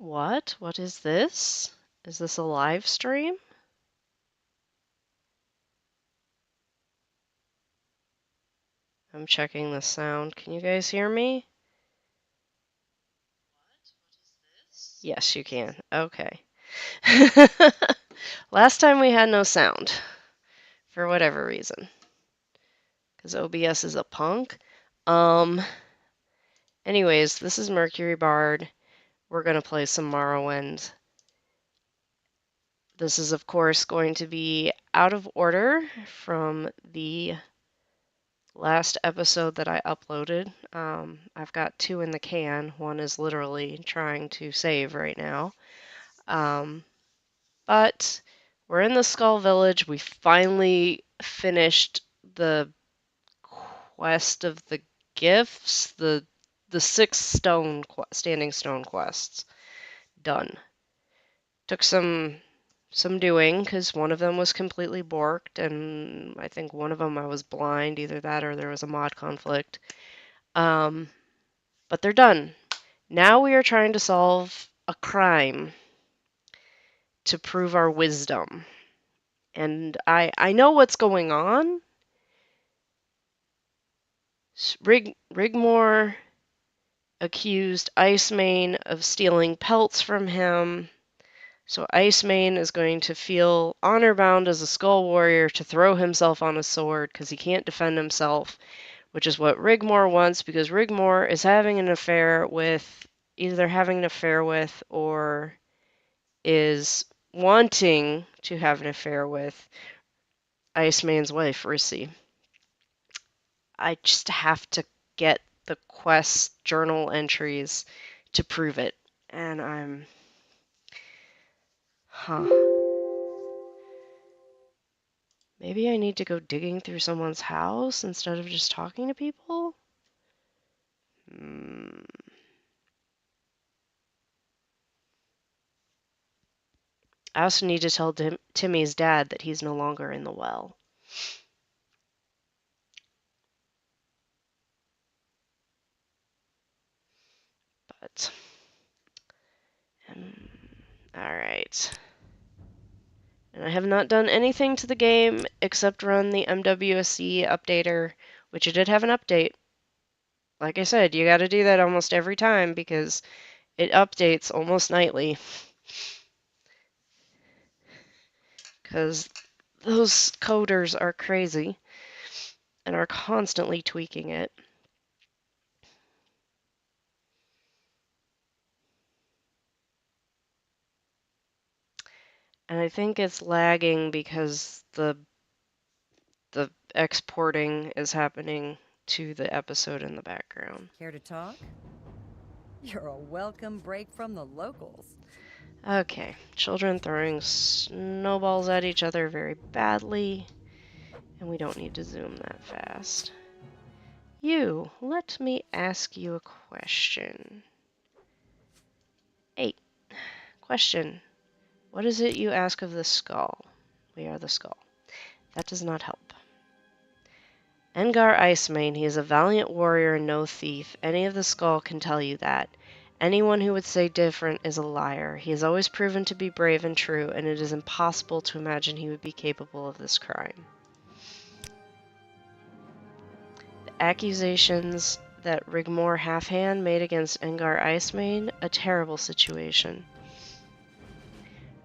What? What is this? Is this a live stream? I'm checking the sound. Can you guys hear me? Yes, you can. Okay. Last time we had no sound, for whatever reason. Because OBS is a punk. Anyways, this is Mercury Bard. We're going to play some Morrowind. This is, of course, going to be out of order from the last episode that I uploaded. I've got 2 in the can. One is literally trying to save right now. But we're in the Skaal village. We finally finished the quest of the gifts, the 6 standing stone quests. Done. Took some doing because one of them was completely borked, and I think one of them I was blind, either that or there was a mod conflict. But they're done. Now we are trying to solve a crime to prove our wisdom. And I know what's going on. Rigmor accused Icemane of stealing pelts from him. So Icemane is going to feel honor-bound as a Skaal warrior to throw himself on a sword because he can't defend himself, which is what Rigmor wants because Rigmor is either having an affair with or is wanting to have an affair with Icemane's wife, Rissy. I just have to get the quest journal entries to prove it. And I'm... Huh. Maybe I need to go digging through someone's house instead of just talking to people? I also need to tell Timmy's dad that he's no longer in the well. But... Alright. And I have not done anything to the game except run the MWSC updater, which it did have an update. Like I said, you gotta do that almost every time because it updates almost nightly. Because those coders are crazy and are constantly tweaking it. And I think it's lagging because the exporting is happening to the episode in the background. Care to talk? You're a welcome break from the locals. Okay, children throwing snowballs at each other very badly, and we don't need to zoom that fast. You, let me ask you a question. 8. Question. What is it you ask of the Skaal? We are the Skaal. That does not help. Engar Icemane, he is a valiant warrior and no thief. Any of the Skaal can tell you that. Anyone who would say different is a liar. He has always proven to be brave and true, and it is impossible to imagine he would be capable of this crime. The accusations that Rigmor Halfhand made against Engar Icemane, a terrible situation.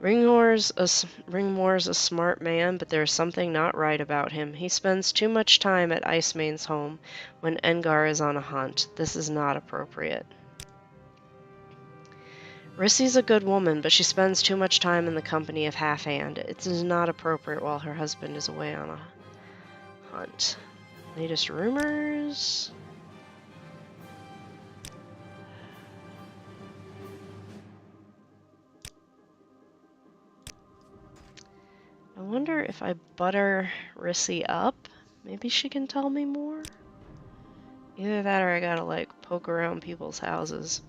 Ringmore's a smart man, but there is something not right about him. He spends too much time at Icemane's home when Engar is on a hunt. This is not appropriate. Rissy's a good woman, but she spends too much time in the company of Halfhand. It is not appropriate while her husband is away on a hunt. Latest rumors? I wonder if I butter Rissy up, maybe she can tell me more? Either that or I gotta, like, poke around people's houses.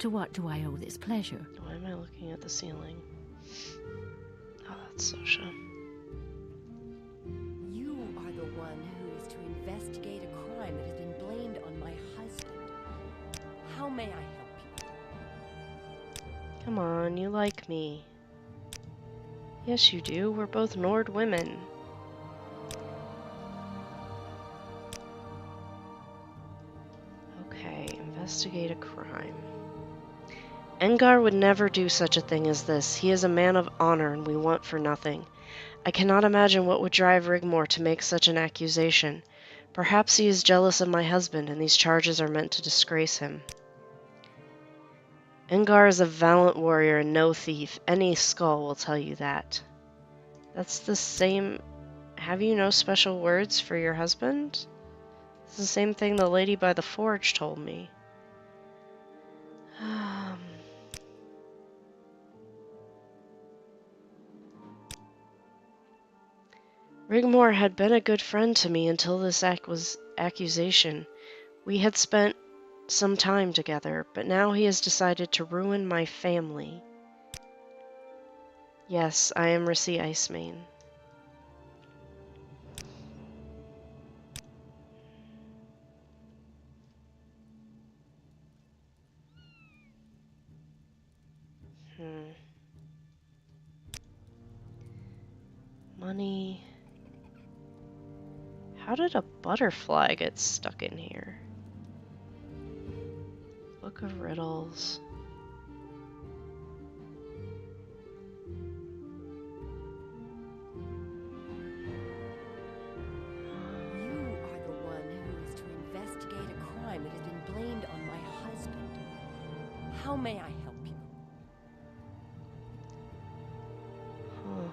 To what do I owe this pleasure? Why am I looking at the ceiling? Oh, that's Sosha. You are the one who is to investigate a crime that has been blamed on my husband. How may I help you? Come on, you like me. Yes, you do. We're both Nord women. Okay, investigate a crime. Engar would never do such a thing as this. He is a man of honor, and we want for nothing. I cannot imagine what would drive Rigmor to make such an accusation. Perhaps he is jealous of my husband, and these charges are meant to disgrace him. Engar is a valiant warrior and no thief. Any Skaal will tell you that. That's the same... Have you no special words for your husband? It's the same thing the lady by the forge told me. Rigmor had been a good friend to me until this accusation. We had spent some time together, but now he has decided to ruin my family. Yes, I am Risi Icemane. Money. How did a butterfly get stuck in here? Book of Riddles. You are the one who is to investigate a crime that has been blamed on my husband. How may I help you? Huh.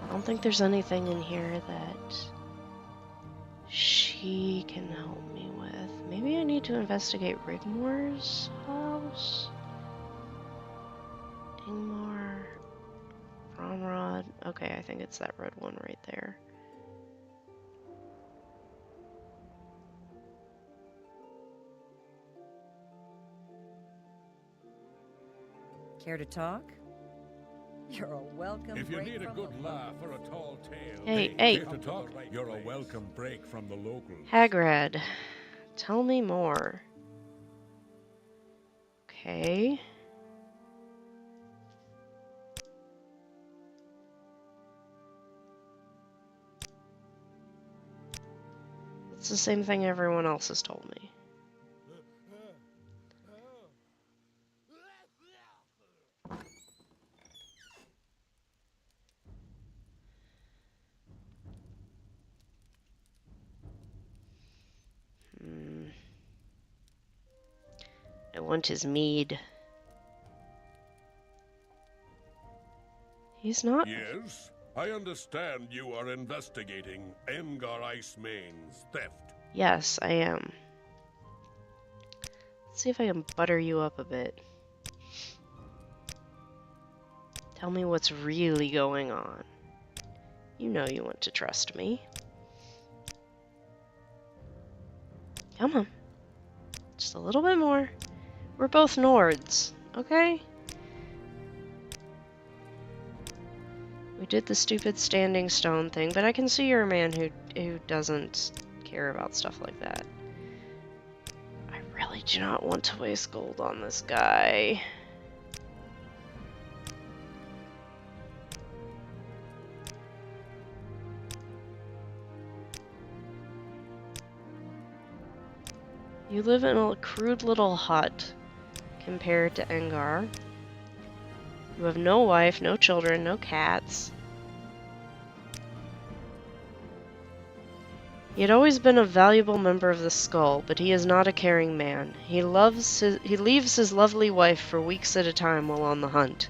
I don't think there's anything in here that she can help me with. Maybe I need to investigate Rigmor's house? Ingmar, Ronrod. Okay, I think it's that red one right there. Care to talk? You're a welcome If you break need a from good the laugh or a tall tale, Hey. care to talk? You're a welcome break from the locals. Hagrad, tell me more. Okay. It's the same thing everyone else has told me. I want his mead. He's not. Yes, I understand you are investigating Engar Icemane's theft. Yes, I am. Let's see if I can butter you up a bit. Tell me what's really going on. You know you want to trust me. Come on. Just a little bit more. We're both Nords, okay? We did the stupid standing stone thing, but I can see you're a man who doesn't care about stuff like that. I really do not want to waste gold on this guy. You live in a crude little hut compared to Engar. You have no wife, no children, no cats. He had always been a valuable member of the Skaal, but he is not a caring man. He leaves his lovely wife for weeks at a time while on the hunt.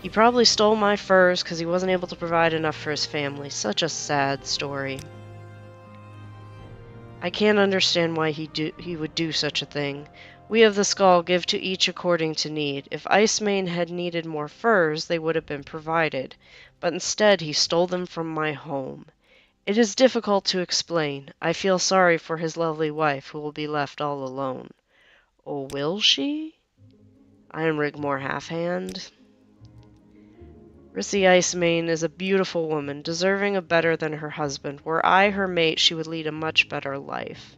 He probably stole my furs because he wasn't able to provide enough for his family. Such a sad story. I can't understand why he would do such a thing. We of the Skaal give to each according to need. If Icemane had needed more furs, they would have been provided, but instead he stole them from my home. It is difficult to explain. I feel sorry for his lovely wife, who will be left all alone. Oh, will she? Iron Rigmore Halfhand. Rissy Icemane is a beautiful woman, deserving of better than her husband. Were I her mate, she would lead a much better life.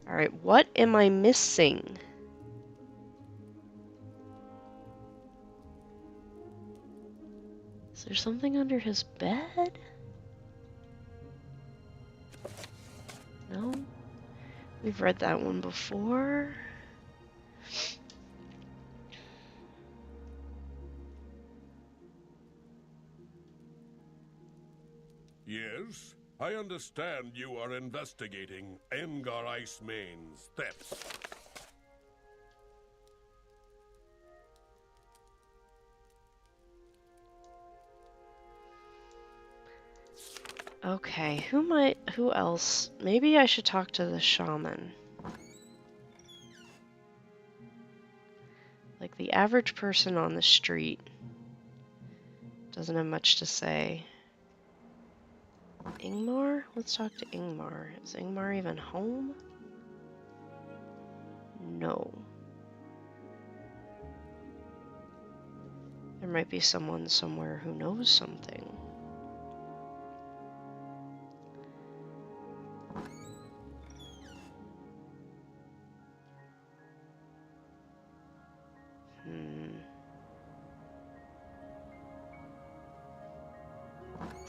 Alright, what am I missing? Is there something under his bed? No? We've read that one before. Yes, I understand you are investigating Engar Icemane's thefts. Okay, who else? Maybe I should talk to the shaman. Like, the average person on the street doesn't have much to say. Ingmar? Let's talk to Ingmar. Is Ingmar even home? No. There might be someone somewhere who knows something.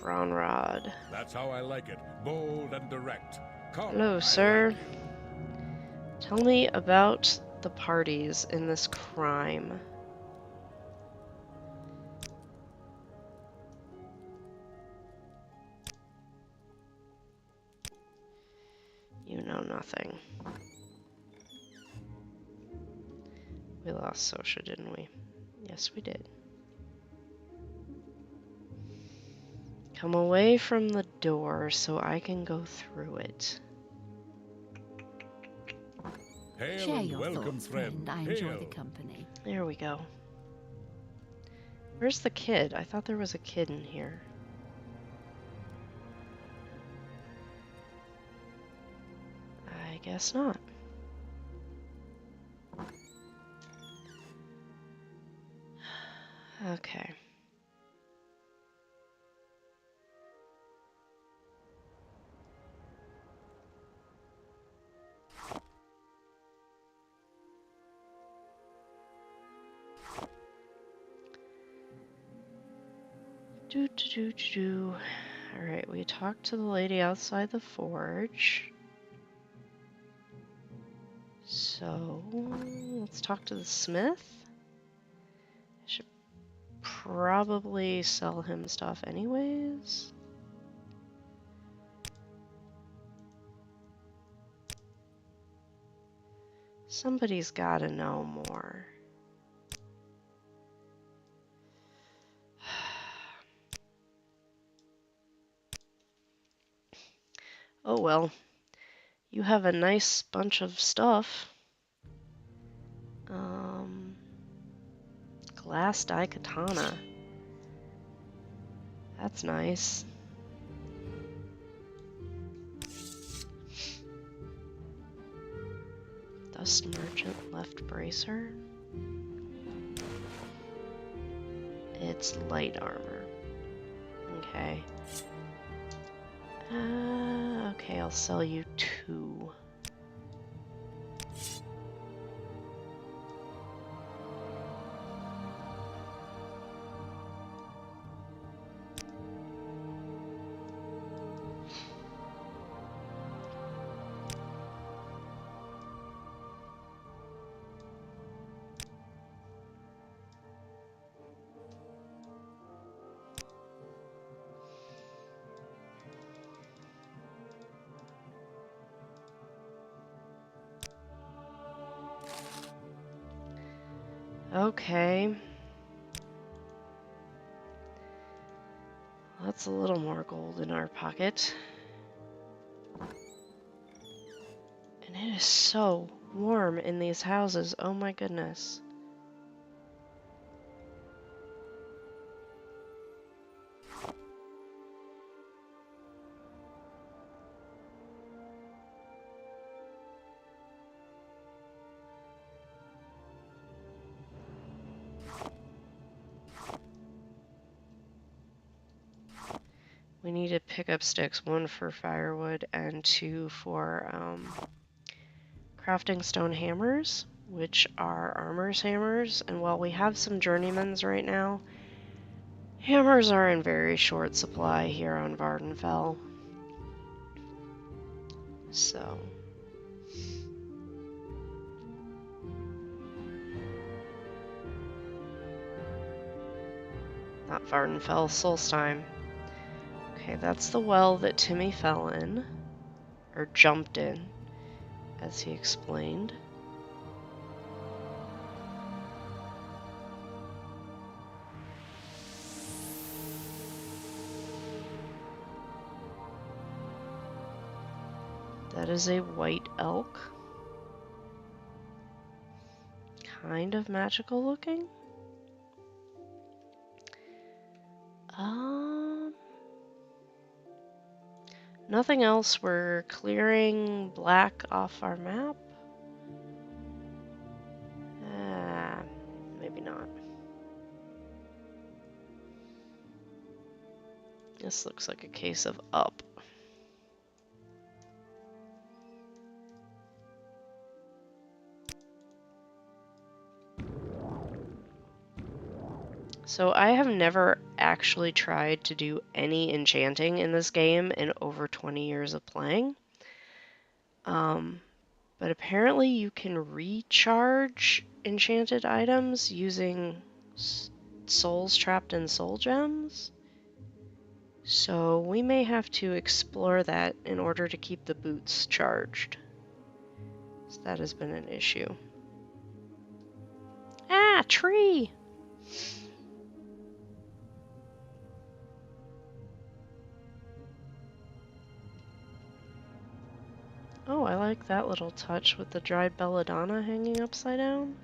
Bronrod. That's how I like it. Bold and direct. Come, Hello, I sir. like you. Tell me about the parties in this crime. You know nothing. We lost Sosha, didn't we? Yes, we did. Come away from the door so I can go through it. Hail Share and your welcome, thoughts, friend. I enjoy the Hail. company. There we go. Where's the kid? I thought there was a kid in here. I guess not. Okay. Alright, we talked to the lady outside the forge. So, let's talk to the smith. I should probably sell him stuff anyways. Somebody's gotta know more. Oh well, you have a nice bunch of stuff. Glass die katana. That's nice. Dust merchant left bracer. It's light armor. Okay. Okay, I'll sell you 2. Okay. That's a little more gold in our pocket. And it is so warm in these houses. Oh my goodness. We need to pick up sticks, 1 for firewood and 2 for crafting stone hammers, which are armor's hammers. And while we have some journeymans right now, hammers are in very short supply here on Vardenfell. So... not Vardenfell, Solstheim. Okay, that's the well that Timmy fell in, or jumped in, as he explained. That is a white elk. Kind of magical looking. Nothing else. We're clearing black off our map. Maybe not. This looks like a case of up. So I have never actually tried to do any enchanting in this game in over 20 years of playing. But apparently you can recharge enchanted items using souls trapped in soul gems. So we may have to explore that in order to keep the boots charged. So that has been an issue. Ah, tree! Oh, I like that little touch with the dried belladonna hanging upside down.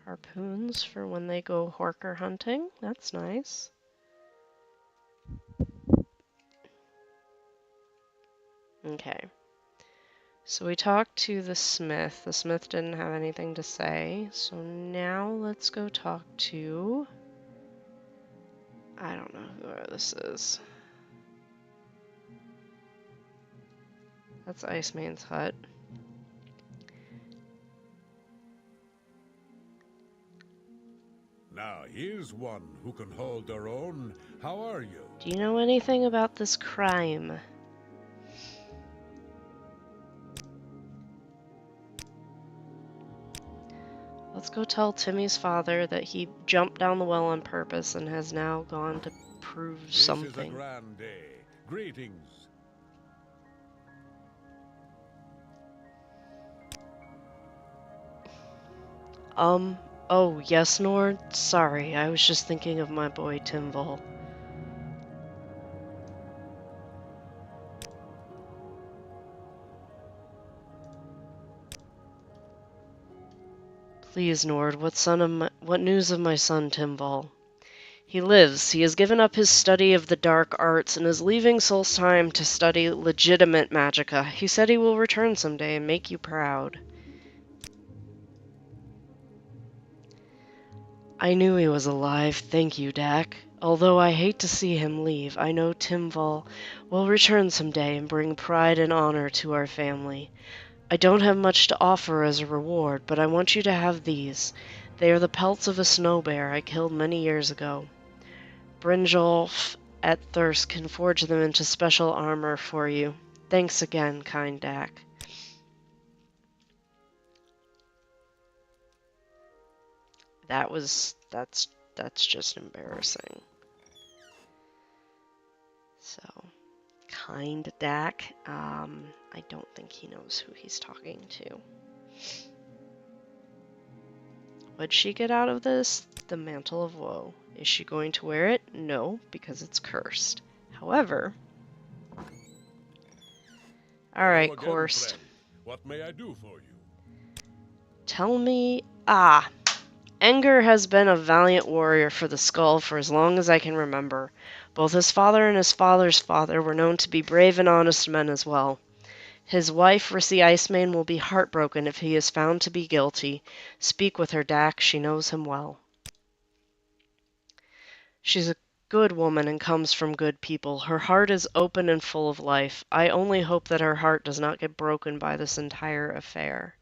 Harpoons for when they go horker hunting. That's nice. Okay. So we talked to the smith. The smith didn't have anything to say. So now let's go talk to... I don't know who this is. That's Iceman's hut. Now here's one who can hold their own. How are you? Do you know anything about this crime? Let's go tell Timmy's father that he jumped down the well on purpose and has now gone to prove something. This is a grand day. Greetings. Oh, yes, Nord? Sorry, I was just thinking of my boy Timval. Please, Nord, what news of my son Timval? He lives. He has given up his study of the dark arts and is leaving Solstheim to study legitimate magicka. He said he will return someday and make you proud. I knew he was alive, thank you, Dak. Although I hate to see him leave, I know Timval will return someday and bring pride and honor to our family. I don't have much to offer as a reward, but I want you to have these. They are the pelts of a snow bear I killed many years ago. Brynjolf at Thirst can forge them into special armor for you. Thanks again, kind Dak. That's just embarrassing. So, kind Dak. I don't think he knows who he's talking to. What'd she get out of this? The Mantle of Woe. Is she going to wear it? No, because it's cursed. However... Alright, Hello again, Korst. friend. What may I do for you? Tell me... Enger has been a valiant warrior for the Skaal for as long as I can remember. Both his father and his father's father were known to be brave and honest men as well. His wife, Rissy Icemane, will be heartbroken if he is found to be guilty. Speak with her, Dak. She knows him well. She's a good woman and comes from good people. Her heart is open and full of life. I only hope that her heart does not get broken by this entire affair.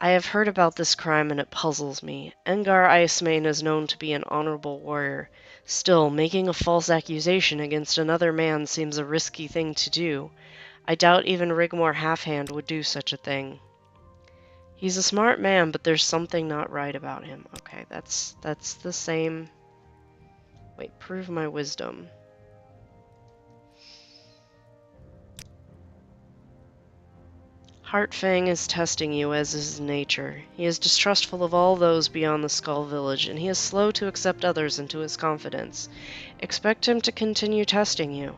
I have heard about this crime and it puzzles me. Engar Icemane is known to be an honorable warrior. Still, making a false accusation against another man seems a risky thing to do. I doubt even Rigmor Halfhand would do such a thing. He's a smart man, but there's something not right about him. Okay, that's the same. Wait, prove my wisdom. Heartfang is testing you, as is his nature. He is distrustful of all those beyond the Skaal village, and he is slow to accept others into his confidence. Expect him to continue testing you.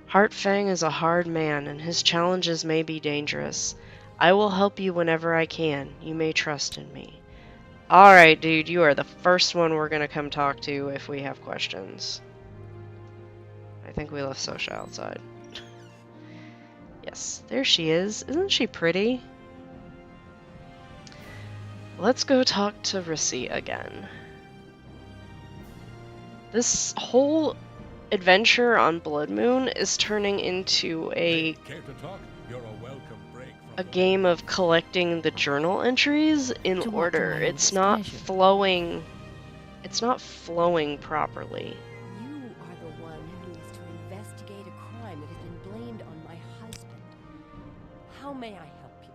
Heartfang is a hard man, and his challenges may be dangerous. I will help you whenever I can. You may trust in me. Alright, dude, you are the first one we're gonna come talk to if we have questions. I think we left Sosha outside. Yes, there she is. Isn't she pretty? Let's go talk to Rissy again. This whole adventure on Blood Moon is turning into a game of collecting the journal entries in order. It's not flowing. It's not flowing properly. You are the one who is to investigate a crime that has been blamed on my husband. How may I help you?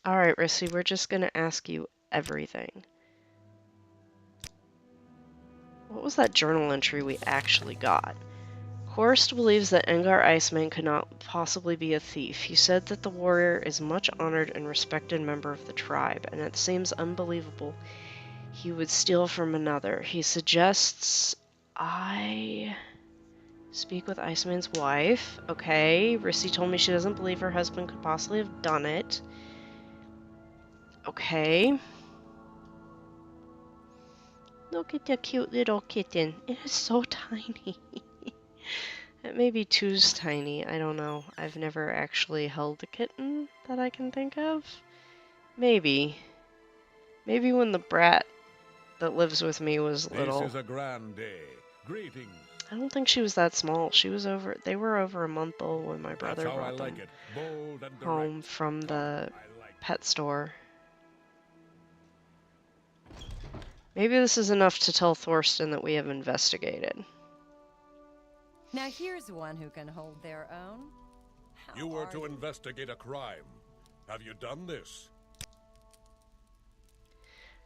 Alright, Rissy, we're just gonna ask you everything. What was that journal entry we actually got? Horst believes that Engar Icemane could not possibly be a thief. He said that the warrior is a much honored and respected member of the tribe, and it seems unbelievable he would steal from another. He suggests I speak with Icemane's wife. Okay, Rissy told me she doesn't believe her husband could possibly have done it. Okay. Look at the cute little kitten. It is so tiny. It may be too tiny. I don't know. I've never actually held a kitten that I can think of. Maybe. Maybe when the brat that lives with me was little. This is a grand day. Greetings. I don't think she was that small. She was over. They were over a month old when my brother That's how I brought like them it. Bold and home direct. from the pet store. Maybe this is enough to tell Thorsten that we have investigated. Now here's one who can hold their own. How You were are to investigate a crime. Have you done this?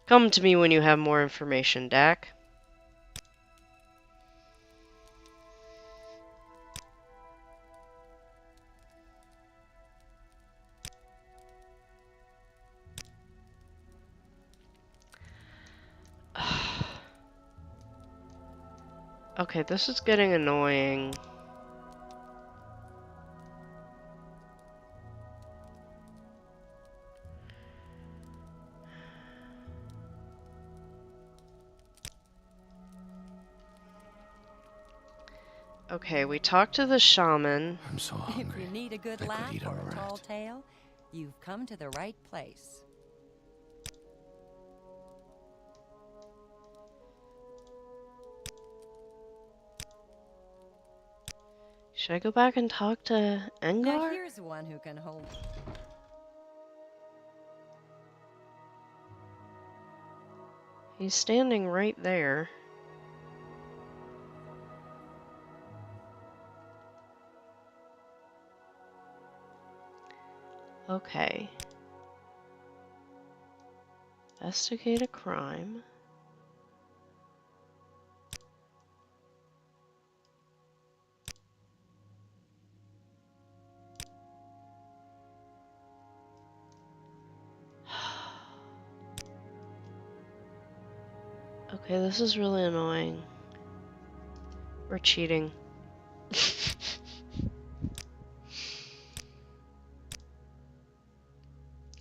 Come to me when you have more information, Dak. Okay, this is getting annoying. Okay, we talked to the shaman. I'm so If hungry. you need a good I could laugh eat a or a tall rat. tale, you've come to the right place. Should I go back and talk to Now Engar? here's one who can hold. He's standing right there. Okay. Investigate a crime. Okay, this is really annoying. We're cheating.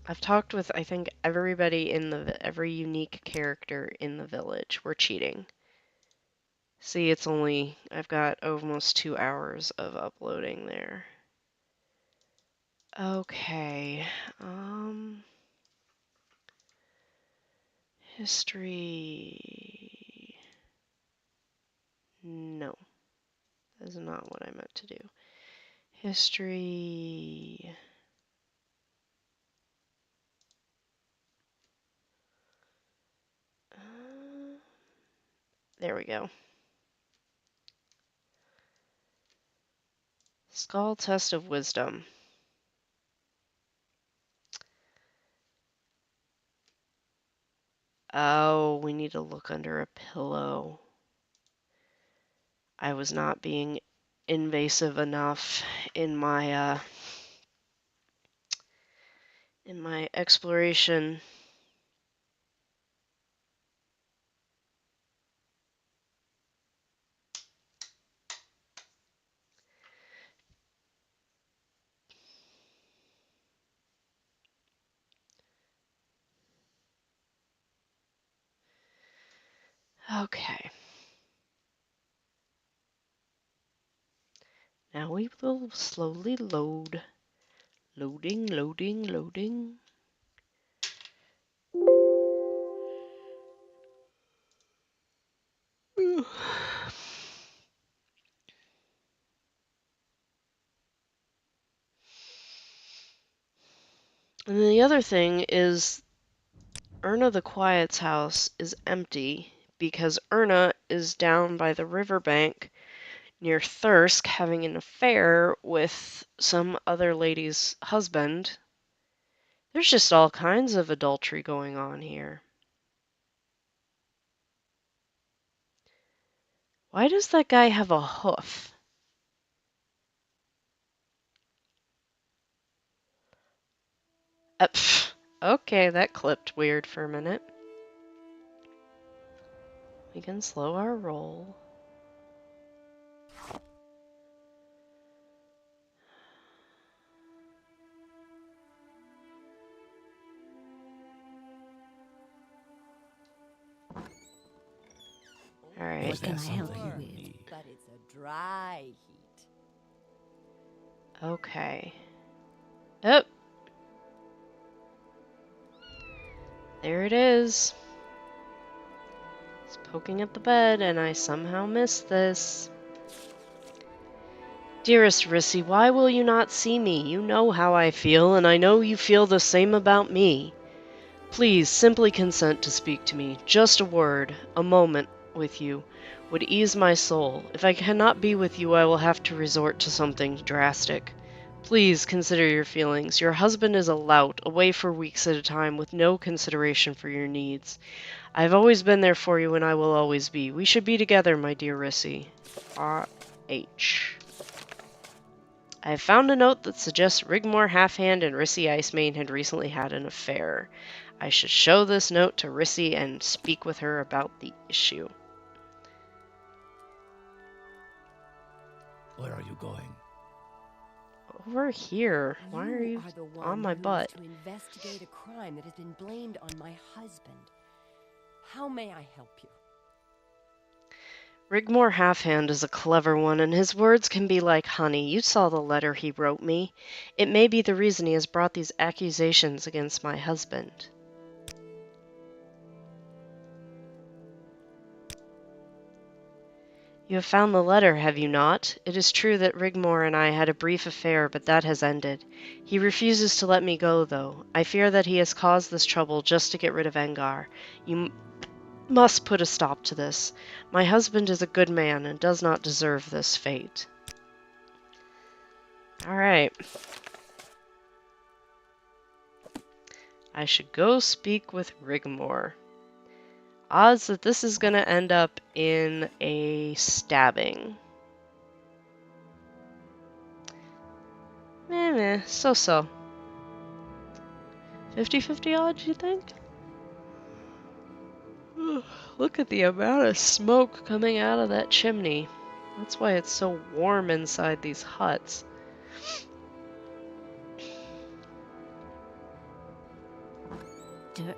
I've talked with, I think, everybody in every unique character in the village. We're cheating. See, I've got almost 2 hours of uploading there. Okay. History. No, that is not what I meant to do. History. There we go. Skaal test of wisdom. Oh, we need to look under a pillow. I was not being invasive enough in my exploration. Okay. Now we will slowly load. Loading, loading, loading. And then the other thing is Erna the Quiet's house is empty because Erna is down by the riverbank near Thirsk having an affair with some other lady's husband. There's just all kinds of adultery going on here. Why does that guy have a hoof? Okay, that clipped weird for a minute. We can slow our roll. All right. What can I help you with? But it's a dry heat. Okay. Oh, there it is. It's poking at the bed, and I somehow missed this. Dearest Rissy, why will you not see me? You know how I feel, and I know you feel the same about me. Please, simply consent to speak to me. Just a word, a moment with you, would ease my soul. If I cannot be with you, I will have to resort to something drastic. Please consider your feelings. Your husband is a lout, away for weeks at a time, with no consideration for your needs. I have always been there for you, and I will always be. We should be together, my dear Rissy. R.H. I have found a note that suggests Rigmore Halfhand and Rissy Icemane had recently had an affair. I should show this note to Rissy and speak with her about the issue. Where are you going? Over here. Why are you are the one on my who butt? is to investigate a crime that has been blamed on my husband. How may I help you? Rigmore Halfhand is a clever one, and his words can be like honey. You saw the letter he wrote me. It may be the reason he has brought these accusations against my husband. You have found the letter, have you not? It is true that Rigmore and I had a brief affair, but that has ended. He refuses to let me go, though. I fear that he has caused this trouble just to get rid of Engar. You must put a stop to this. My husband is a good man and does not deserve this fate. Alright. I should go speak with Rigmore. Odds that this is going to end up in a stabbing. So-so. 50-50 odds, you think? Look at the amount of smoke coming out of that chimney. That's why it's so warm inside these huts. Dirt.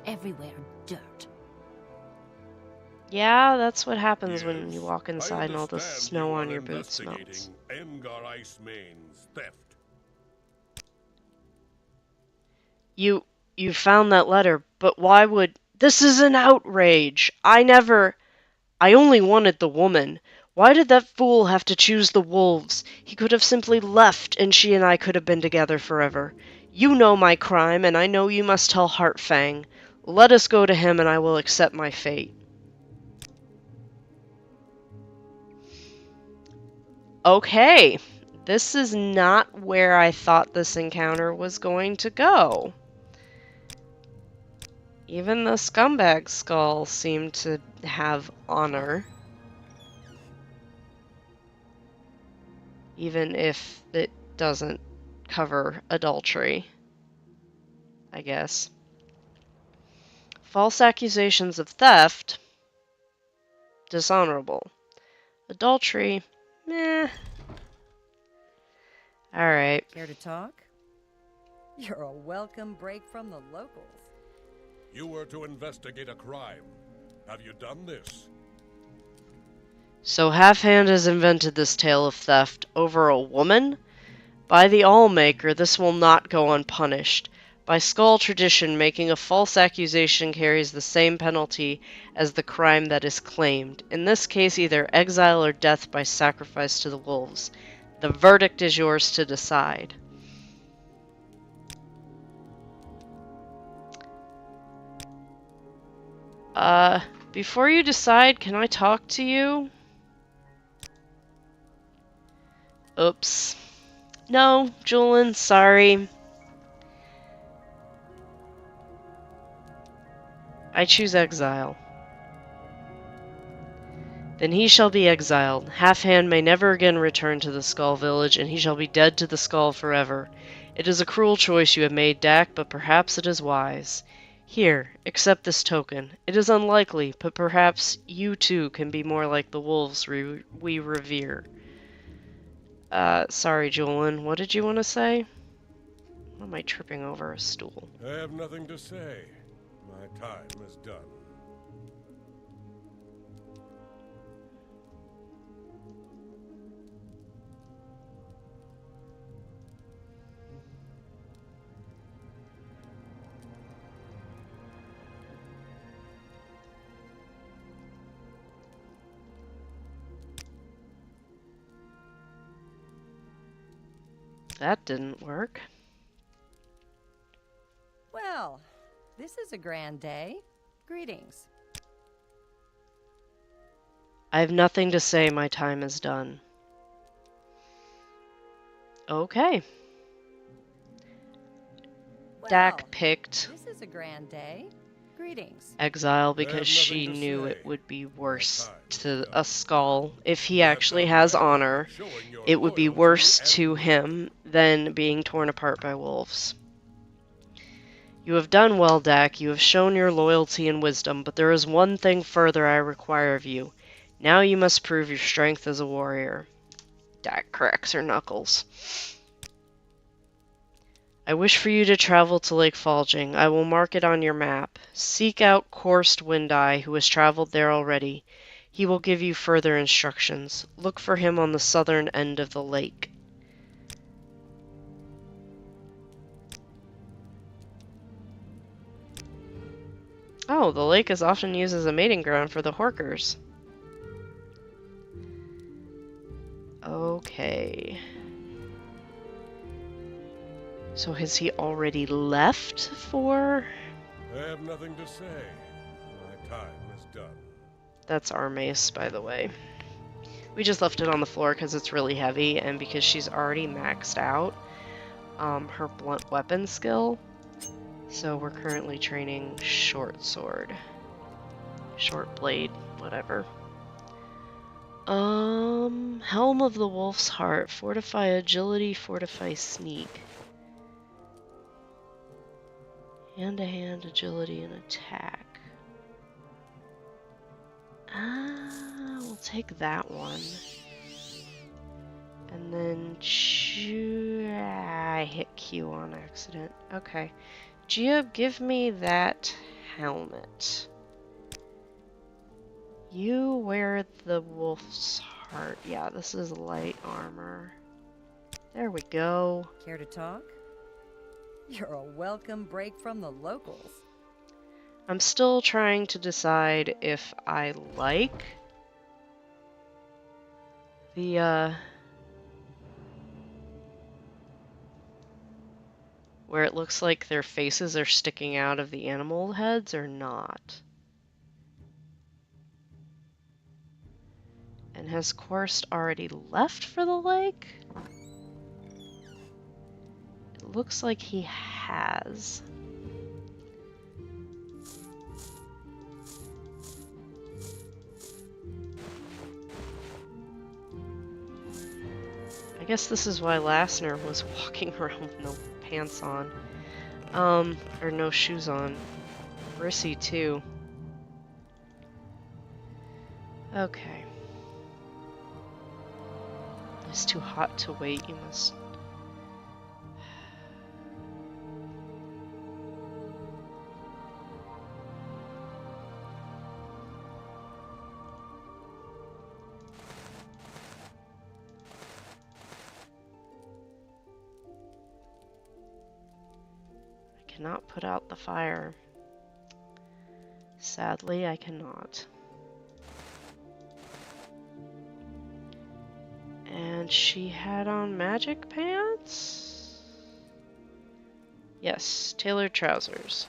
Everywhere, dirt. Yeah, that's what happens when you Yes, walk I inside and all the understand snow you on are your boots melts. investigating Engar Ice Main's theft. You you found that letter, but why would... This is an outrage! I only wanted the woman. Why did that fool have to choose the wolves? He could have simply left, and she and I could have been together forever. You know my crime, and I know you must tell Heartfang. Let us go to him, and I will accept my fate. Okay, this is not where I thought this encounter was going to go. Even the scumbag Skaal seemed to have honor. Even if it doesn't cover adultery, I guess. False accusations of theft, dishonorable. Adultery, meh. Alright. Care to talk? You're a welcome break from the locals. You were to investigate a crime. Have you done this? So Half-Hand has invented this tale of theft over a woman? By the Allmaker, this will not go unpunished. By Skaal tradition, making a false accusation carries the same penalty as the crime that is claimed. In this case, either exile or death by sacrifice to the wolves. The verdict is yours to decide. Before you decide, can I talk to you? Oops. No, Julian, sorry. I choose exile. Then he shall be exiled. Half-Hand may never again return to the Skaal village, and he shall be dead to the Skaal forever. It is a cruel choice you have made, Dak, but perhaps it is wise. Here, accept this token. It is unlikely, but perhaps you too can be more like the wolves we revere. Sorry, Julian. What did you want to say? Why am I tripping over a stool? I have nothing to say. My time is done. That didn't work. Well, this is a grand day. Greetings. I have nothing to say. My time is done. Okay. Well, Dak picked this is a grand day. Greetings. exile I because have she nothing to knew say. it would be My worse time is to done. a Skaal. If he You have actually done has well, honor, showing your it would be loyalty worse and to wisdom. him than being torn apart by wolves. You have done well, Dak. You have shown your loyalty and wisdom, but there is one thing further I require of you. Now you must prove your strength as a warrior. Dak cracks her knuckles. I wish for you to travel to Lake Falging. I will mark it on your map. Seek out Korst Windeye, who has traveled there already. He will give you further instructions. Look for him on the southern end of the lake. Oh, the lake is often used as a mating ground for the Horkers. Okay. So has he already left for... I have nothing to say. My time is done. That's our mace, by the way. We just left it on the floor because it's really heavy, and because she's already maxed out her blunt weapon skill. So we're currently training short sword. Short blade, whatever. Helm of the Wolf's Heart. Fortify agility, fortify sneak. Hand-to-hand agility and attack. We'll take that one. And then I hit Q on accident. Okay. Geob, give me that helmet. You wear the wolf's heart. Yeah, this is light armor. There we go. Care to talk? You're a welcome break from the locals. I'm still trying to decide if I like the, where it looks like their faces are sticking out of the animal heads or not. And has Korst already left for the lake? It looks like he has. I guess this is why Lassner was walking around with no pants on. Or no shoes on. Rissy too. Okay. It's too hot to wait, you must... I cannot put out the fire. Sadly, I cannot. And she had on magic pants? Yes, tailored trousers.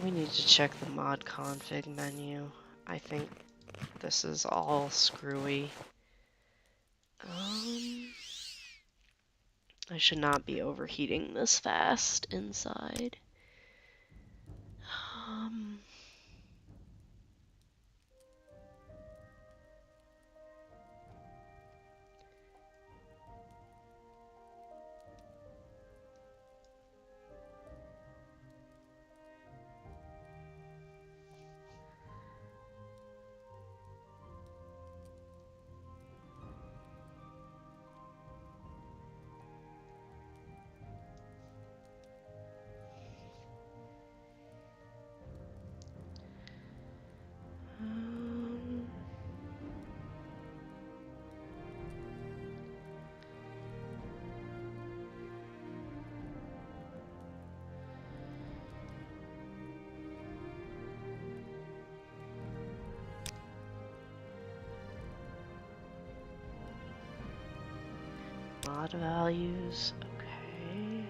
We need to check the mod config menu. I think this is all screwy. I should not be overheating this fast inside. Mod values, okay.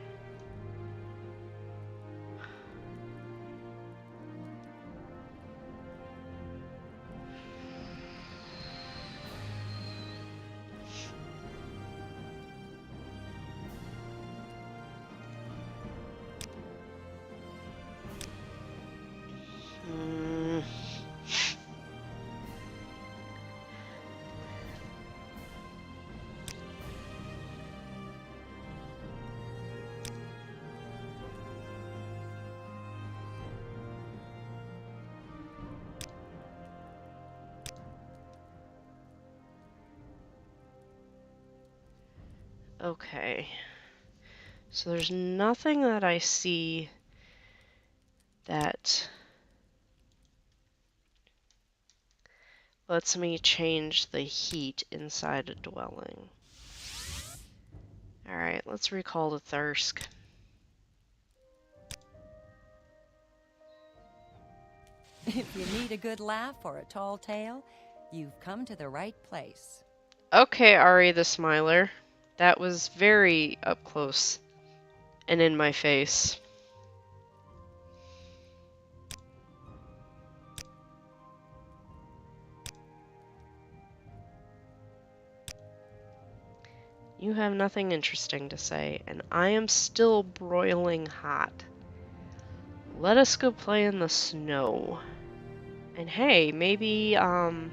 Okay. So there's nothing that I see that lets me change the heat inside a dwelling. Alright, let's recall the Thirsk. If you need a good laugh or a tall tale, you've come to the right place. Okay, Ari the Smiler. That was very up close and in my face. You have nothing interesting to say, and I am still broiling hot. Let us go play in the snow. And hey, maybe, oh,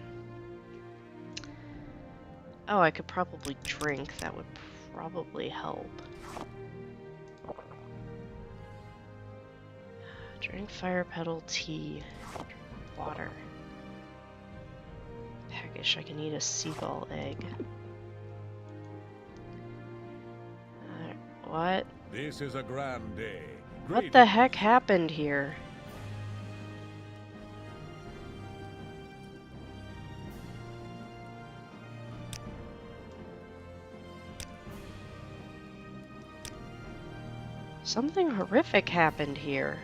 I could probably drink. That would probably help. Drink fire petal tea. water. Peckish, I can eat a seagull egg. What? This is a grand day. What the heck happened here? Something horrific happened here.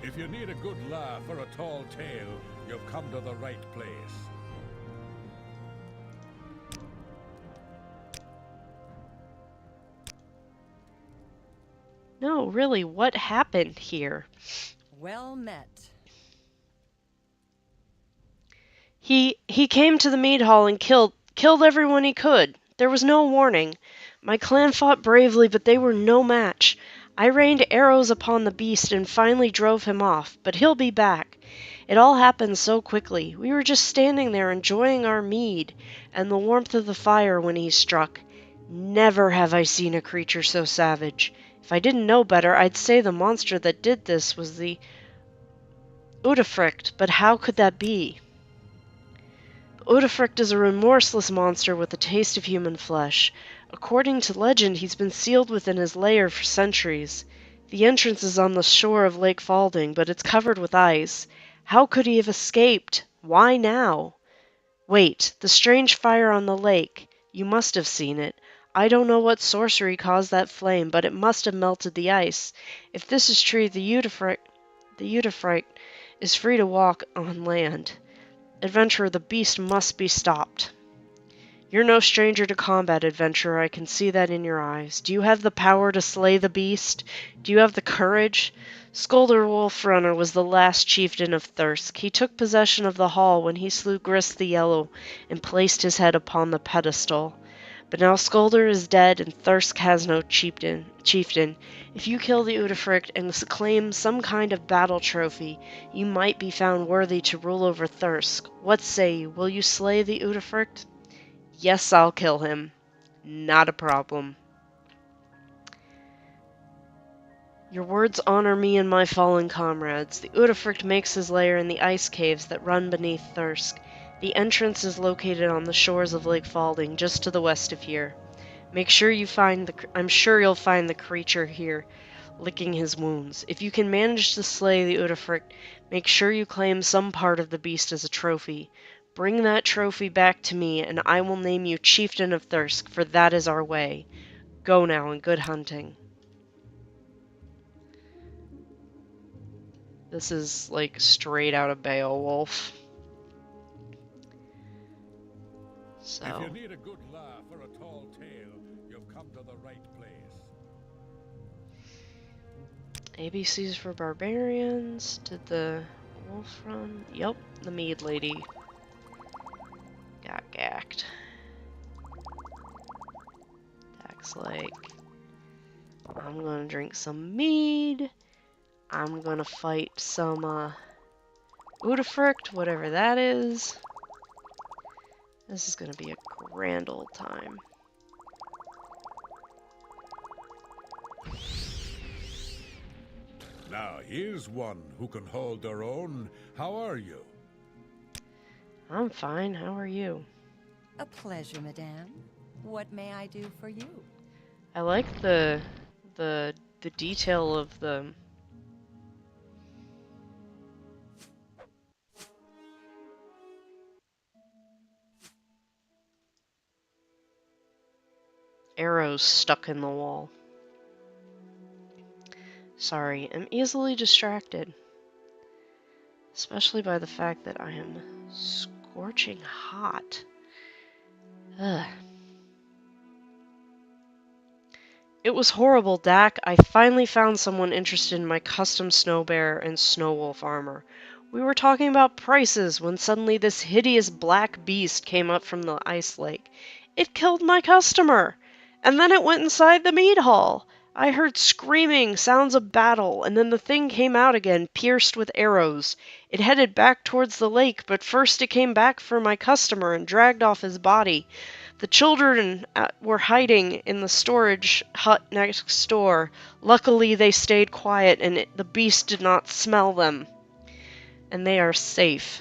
If you need a good laugh or a tall tale, you've come to the right place. No, really, what happened here? Well met. He came to the mead hall and killed everyone he could. There was no warning. My clan fought bravely, but they were no match. I rained arrows upon the beast and finally drove him off, but he'll be back. It all happened so quickly. We were just standing there enjoying our mead and the warmth of the fire when he struck. Never have I seen a creature so savage. If I didn't know better, I'd say the monster that did this was the Udafrict, but how could that be? Udafrict is a remorseless monster with a taste of human flesh. According to legend, he's been sealed within his lair for centuries. The entrance is on the shore of Lake Falding, but it's covered with ice. How could he have escaped? Why now? Wait, the strange fire on the lake. You must have seen it. I don't know what sorcery caused that flame, but it must have melted the ice. If this is true, the Udafrict is free to walk on land. Adventurer, the beast must be stopped. You're no stranger to combat, adventurer. I can see that in your eyes. Do you have the power to slay the beast? Do you have the courage? Skolder Wolfrunner was the last chieftain of Thirsk. He took possession of the hall when he slew Grist the Yellow and placed his head upon the pedestal. But now Skolder is dead and Thirsk has no chieftain. If you kill the Udafrict and claim some kind of battle trophy, you might be found worthy to rule over Thirsk. What say you? Will you slay the Udafrict? Yes, I'll kill him. Not a problem. Your words honor me and my fallen comrades. The Udafrict makes his lair in the ice caves that run beneath Thirsk. The entrance is located on the shores of Lake Falding, just to the west of here. Make sure you find I'm sure you'll find the creature here, licking his wounds. If you can manage to slay the Udafrict, make sure you claim some part of the beast as a trophy. Bring that trophy back to me, and I will name you Chieftain of Thirsk, for that is our way. Go now, and good hunting. This is, like, straight out of Beowulf. So. If you need a good laugh or a tall tale, you've come to the right place. ABCs for barbarians. Did the wolf run? Yep, the mead lady got gacked. Dax like, I'm gonna drink some mead. I'm gonna fight some Udafrict, whatever that is. This is gonna be a grand old time. Now here's one who can hold their own. How are you? I'm fine. How are you? A pleasure, madame. What may I do for you? I like the detail of the arrows stuck in the wall. Sorry, I'm easily distracted. Especially by the fact that I am scorching hot. Ugh. It was horrible, Dak. I finally found someone interested in my custom snow bear and snow wolf armor. We were talking about prices when suddenly this hideous black beast came up from the ice lake. It killed my customer! And then it went inside the mead hall. I heard screaming, sounds of battle, and then the thing came out again, pierced with arrows. It headed back towards the lake, but first it came back for my customer and dragged off his body. The children were hiding in the storage hut next door. Luckily, they stayed quiet and the beast did not smell them. And they are safe.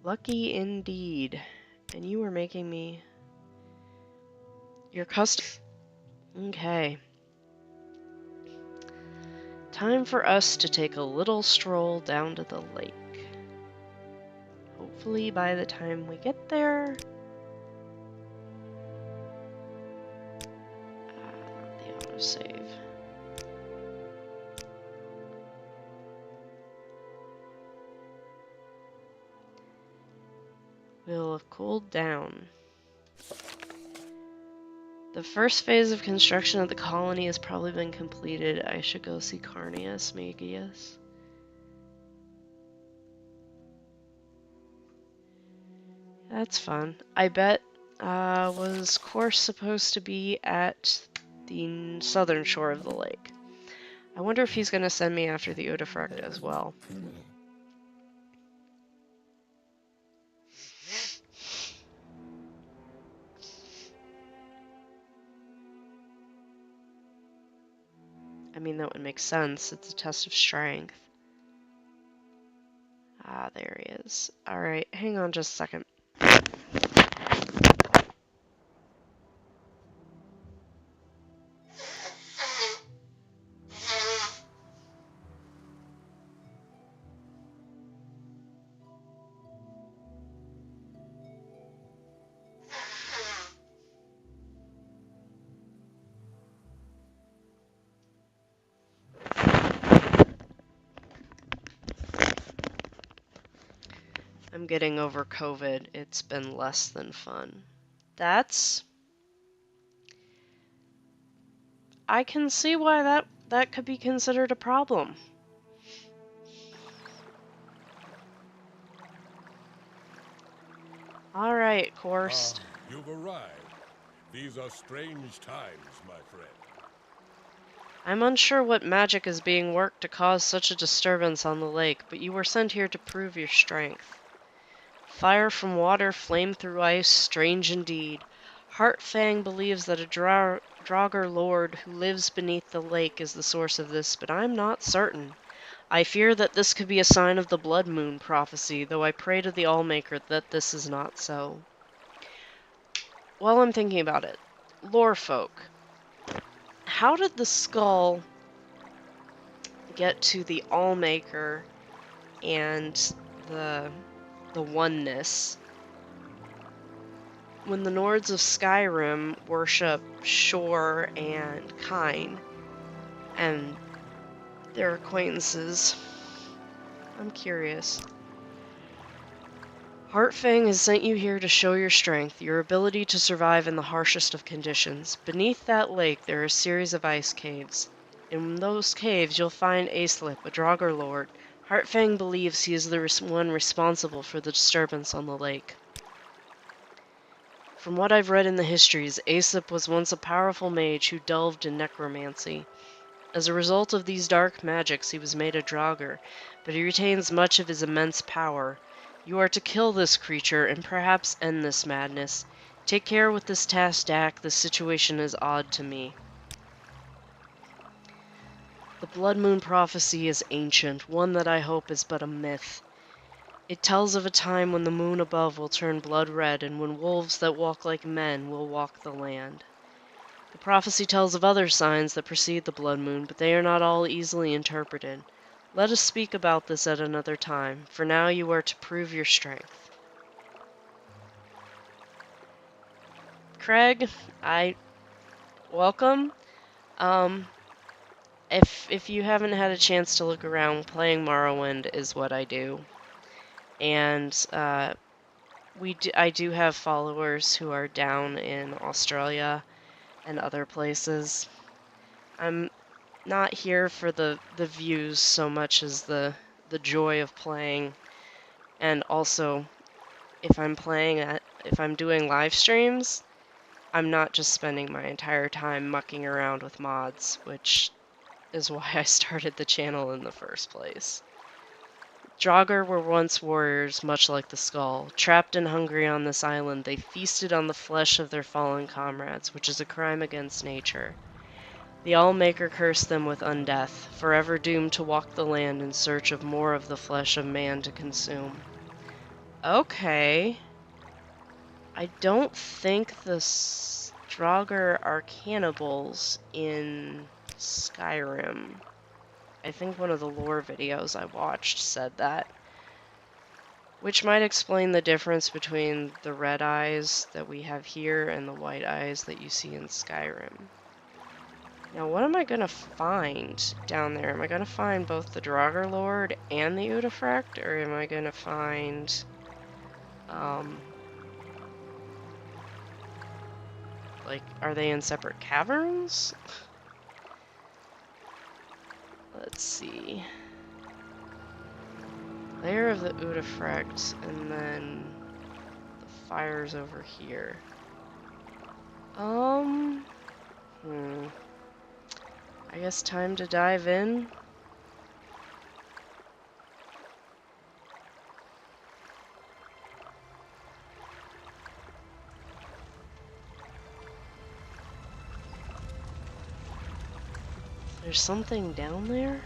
Lucky indeed. And you were making me your custom. Okay. Time for us to take a little stroll down to the lake. Hopefully by the time we get there... not the autosave. We'll have cooled down. The first phase of construction of the colony has probably been completed. I should go see Carnius Magius. That's fun. I bet, was course supposed to be at the southern shore of the lake. I wonder if he's going to send me after the Odifract as well. I mean, that would make sense. It's a test of strength. Ah, there he is. Alright, hang on just a second. I'm getting over COVID. It's been less than fun. I can see why that could be considered a problem. Alright, Korst. You've arrived. These are strange times, my friend. I'm unsure what magic is being worked to cause such a disturbance on the lake, but you were sent here to prove your strength. Fire from water, flame through ice, strange indeed. Heartfang believes that a Draugr lord who lives beneath the lake is the source of this, but I'm not certain. I fear that this could be a sign of the Blood Moon prophecy, though I pray to the Allmaker that this is not so. While I'm thinking about it, lore folk. How did the skull get to the Allmaker and the oneness when the Nords of Skyrim worship Shor and Kine and their acquaintances? I'm curious. Heartfang has sent you here to show your strength, your ability to survive in the harshest of conditions. Beneath that lake there are a series of ice caves. In those caves you'll find Aislip, a Draugr lord. Heartfang believes he is the one responsible for the disturbance on the lake. From what I've read in the histories, Aislip was once a powerful mage who delved in necromancy. As a result of these dark magics, he was made a Draugr, but he retains much of his immense power. You are to kill this creature and perhaps end this madness. Take care with this task, Dak. This situation is odd to me. The Blood Moon prophecy is ancient, one that I hope is but a myth. It tells of a time when the moon above will turn blood red and when wolves that walk like men will walk the land. The prophecy tells of other signs that precede the blood moon, but they are not all easily interpreted. Let us speak about this at another time. For now you are to prove your strength. Craig, welcome. If you haven't had a chance to look around, playing Morrowind is what I do. And I do have followers who are down in Australia and other places. I'm not here for the views so much as the joy of playing. And also, if I'm doing live streams, I'm not just spending my entire time mucking around with mods, which is why I started the channel in the first place. Draugr were once warriors, much like the Skaal. Trapped and hungry on this island, they feasted on the flesh of their fallen comrades, which is a crime against nature. The Allmaker cursed them with undeath, forever doomed to walk the land in search of more of the flesh of man to consume. Okay. I don't think the Draugr are cannibals in Skyrim. I think one of the lore videos I watched said that. Which might explain the difference between the red eyes that we have here and the white eyes that you see in Skyrim. Now, what am I gonna find down there? Am I gonna find both the Draugr Lord and the Udafract, or am I gonna find, like, are they in separate caverns? Let's see. Lair of the Udafract, and then the fire's over here. I guess time to dive in. There's something down there?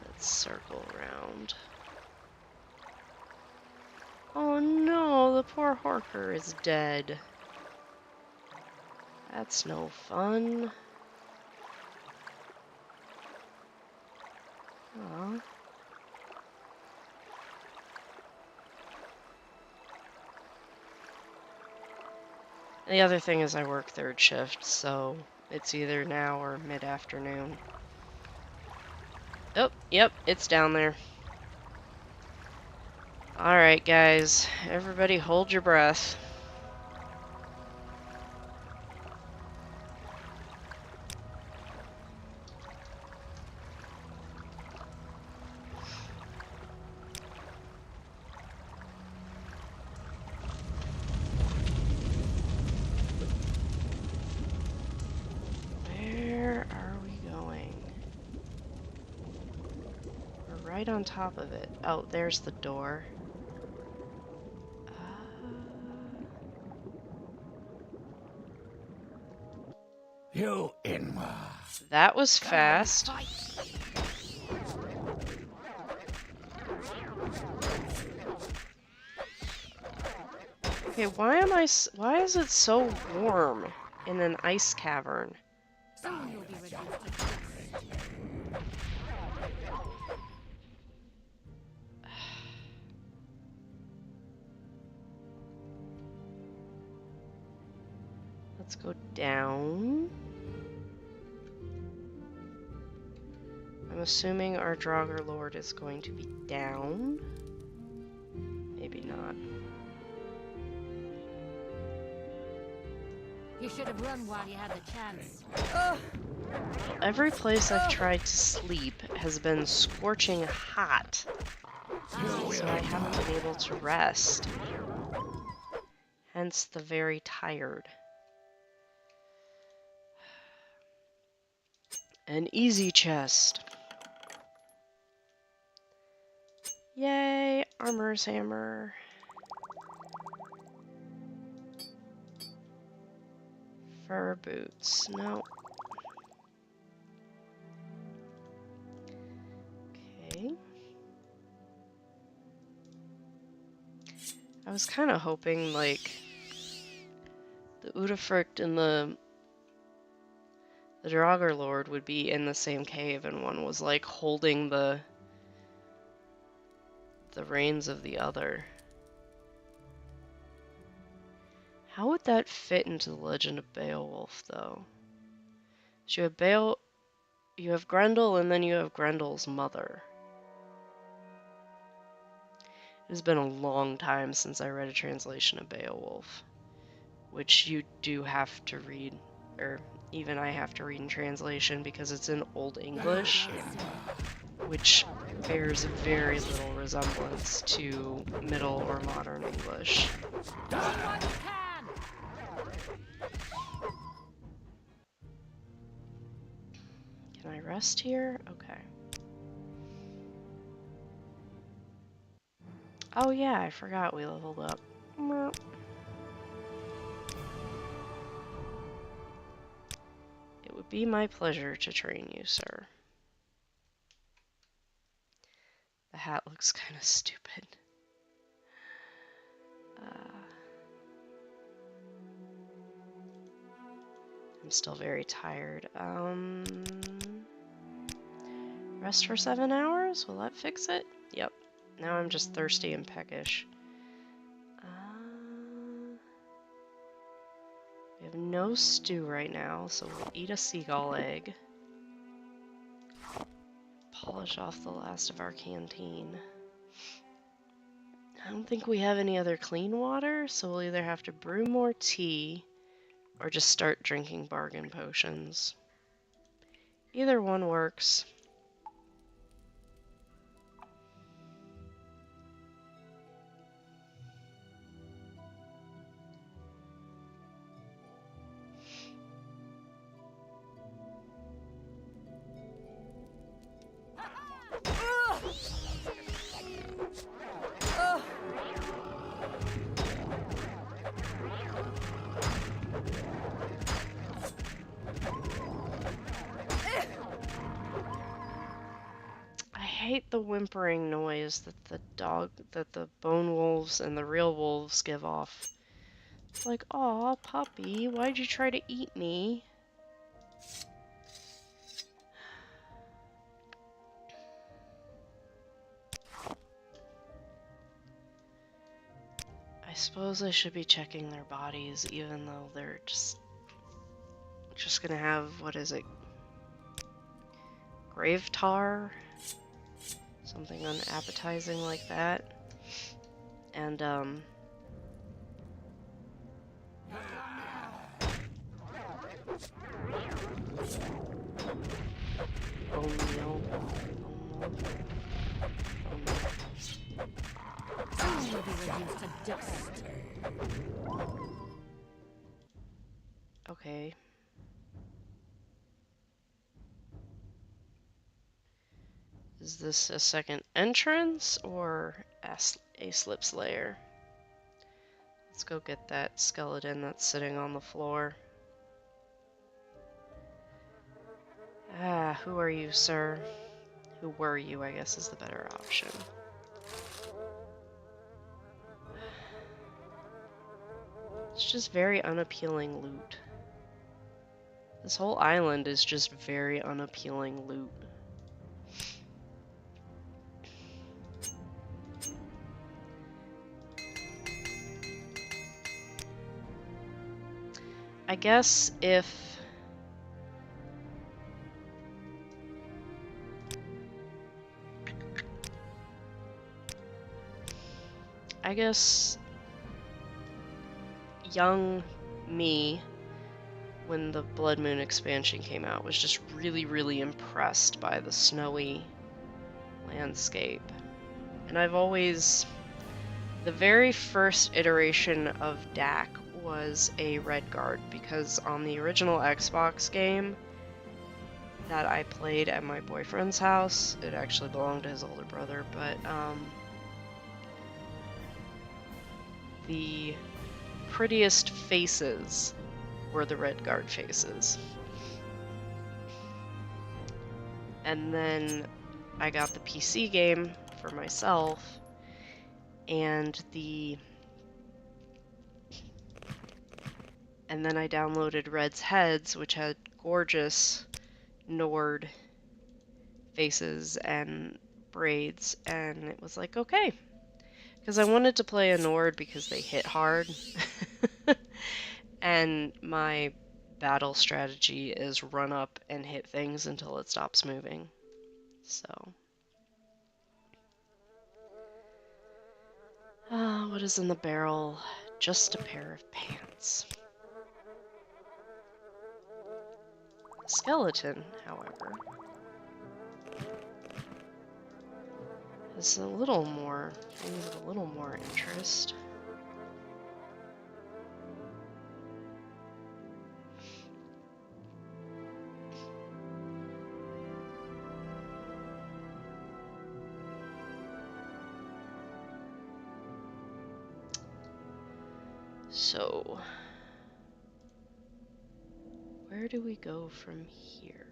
Let's circle around. Oh no, the poor Horker is dead. That's no fun. Aw. The other thing is I work third shift, so it's either now or mid-afternoon. Oh, yep, it's down there. Alright, guys. Everybody hold your breath. Where are we going? We're right on top of it. Oh, there's the door. You in That was fast. Okay, why is it so warm in an ice cavern? Soon you'll be reduced to Let's go down. I'm assuming our Draugr Lord is going to be down. Maybe not. You should have run while you had the chance. Every place I've tried to sleep has been scorching hot, so I haven't been able to rest. Hence the very tired. An easy chest. Yay, armor's hammer. Fur boots. No. Okay. I was kind of hoping, like, the Udafrict and the Draugr Lord would be in the same cave, and one was, like, holding the reins of the other. How would that fit into the Legend of Beowulf, though? So you have Grendel, and then you have Grendel's mother. It has been a long time since I read a translation of Beowulf, which you do have to read, or even I have to read in translation because it's in Old English, which bears very little resemblance to Middle or Modern English. Can I rest here? Okay. Oh yeah, I forgot we leveled up. Merp. It would be my pleasure to train you, sir. The hat looks kind of stupid. I'm still very tired. Rest for 7 hours? Will that fix it? Yep. Now I'm just thirsty and peckish. We have no stew right now, so we'll eat a seagull egg. Polish off the last of our canteen. I don't think we have any other clean water, so we'll either have to brew more tea or just start drinking bargain potions. Either one works. I hate the whimpering noise that the bone wolves and the real wolves give off. It's like, aw, puppy, why'd you try to eat me? I suppose I should be checking their bodies, even though they're just gonna have, what is it? Grave tar? Something unappetizing like that. And, bone meal. Soon you'll be reduced to dust. Okay. Is this a second entrance or a slip layer? Let's go get that skeleton that's sitting on the floor. Ah, who are you, sir? Who were you, I guess, is the better option. It's just very unappealing loot. This whole island is just very unappealing loot. I guess if young me, when the Blood Moon expansion came out, was just really, really impressed by the snowy landscape. And the very first iteration of DAC was a red guard, because on the original Xbox game that I played at my boyfriend's house, it actually belonged to his older brother, but the prettiest faces were the red guard faces. And then I got the PC game for myself, and then I downloaded Red's Heads, which had gorgeous Nord faces and braids, and it was like, okay. Because I wanted to play a Nord because they hit hard. And my battle strategy is run up and hit things until it stops moving. So. What is in the barrel? Just a pair of pants. Skeleton, however, is a little more interest. So, where do we go from here?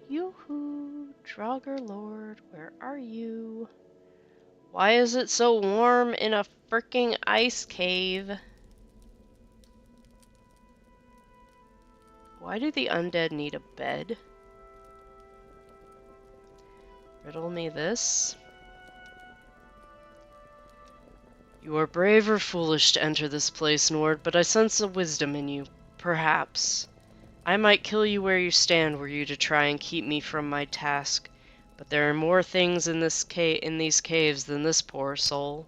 Yoo-hoo! Draugr Lord, where are you? Why is it so warm in a fricking ice cave? Why do the undead need a bed? Riddle me this. You are brave or foolish to enter this place, Nord, but I sense a wisdom in you. Perhaps. I might kill you where you stand were you to try and keep me from my task, but there are more things in these caves than this poor soul.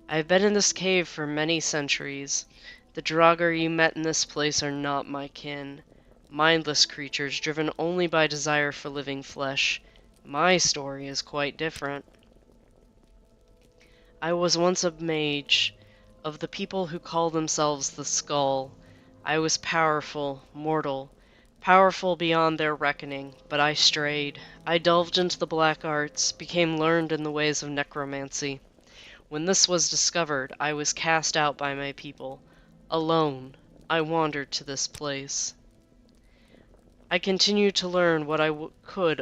I have been in this cave for many centuries. The Draugr you met in this place are not my kin. Mindless creatures driven only by desire for living flesh. My story is quite different. I was once a mage, of the people who call themselves the Skaal. I was powerful, mortal, powerful beyond their reckoning, but I strayed. I delved into the black arts, became learned in the ways of necromancy. When this was discovered, I was cast out by my people. Alone, I wandered to this place. I continued to learn what I could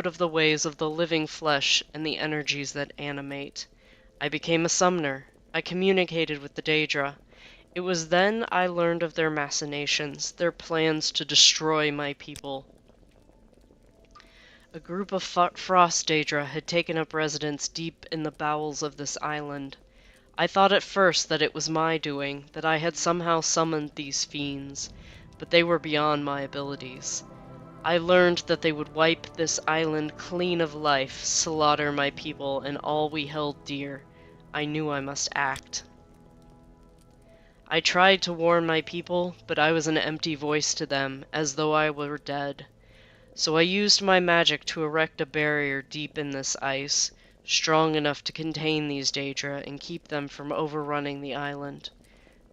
of the ways of the living flesh and the energies that animate. I became a summoner. I communicated with the Daedra. It was then I learned of their machinations, their plans to destroy my people. A group of frost Daedra had taken up residence deep in the bowels of this island. I thought at first that it was my doing, that I had somehow summoned these fiends, but they were beyond my abilities. I learned that they would wipe this island clean of life, slaughter my people and all we held dear. I knew I must act. I tried to warn my people, but I was an empty voice to them, as though I were dead. So I used my magic to erect a barrier deep in this ice, strong enough to contain these Daedra and keep them from overrunning the island.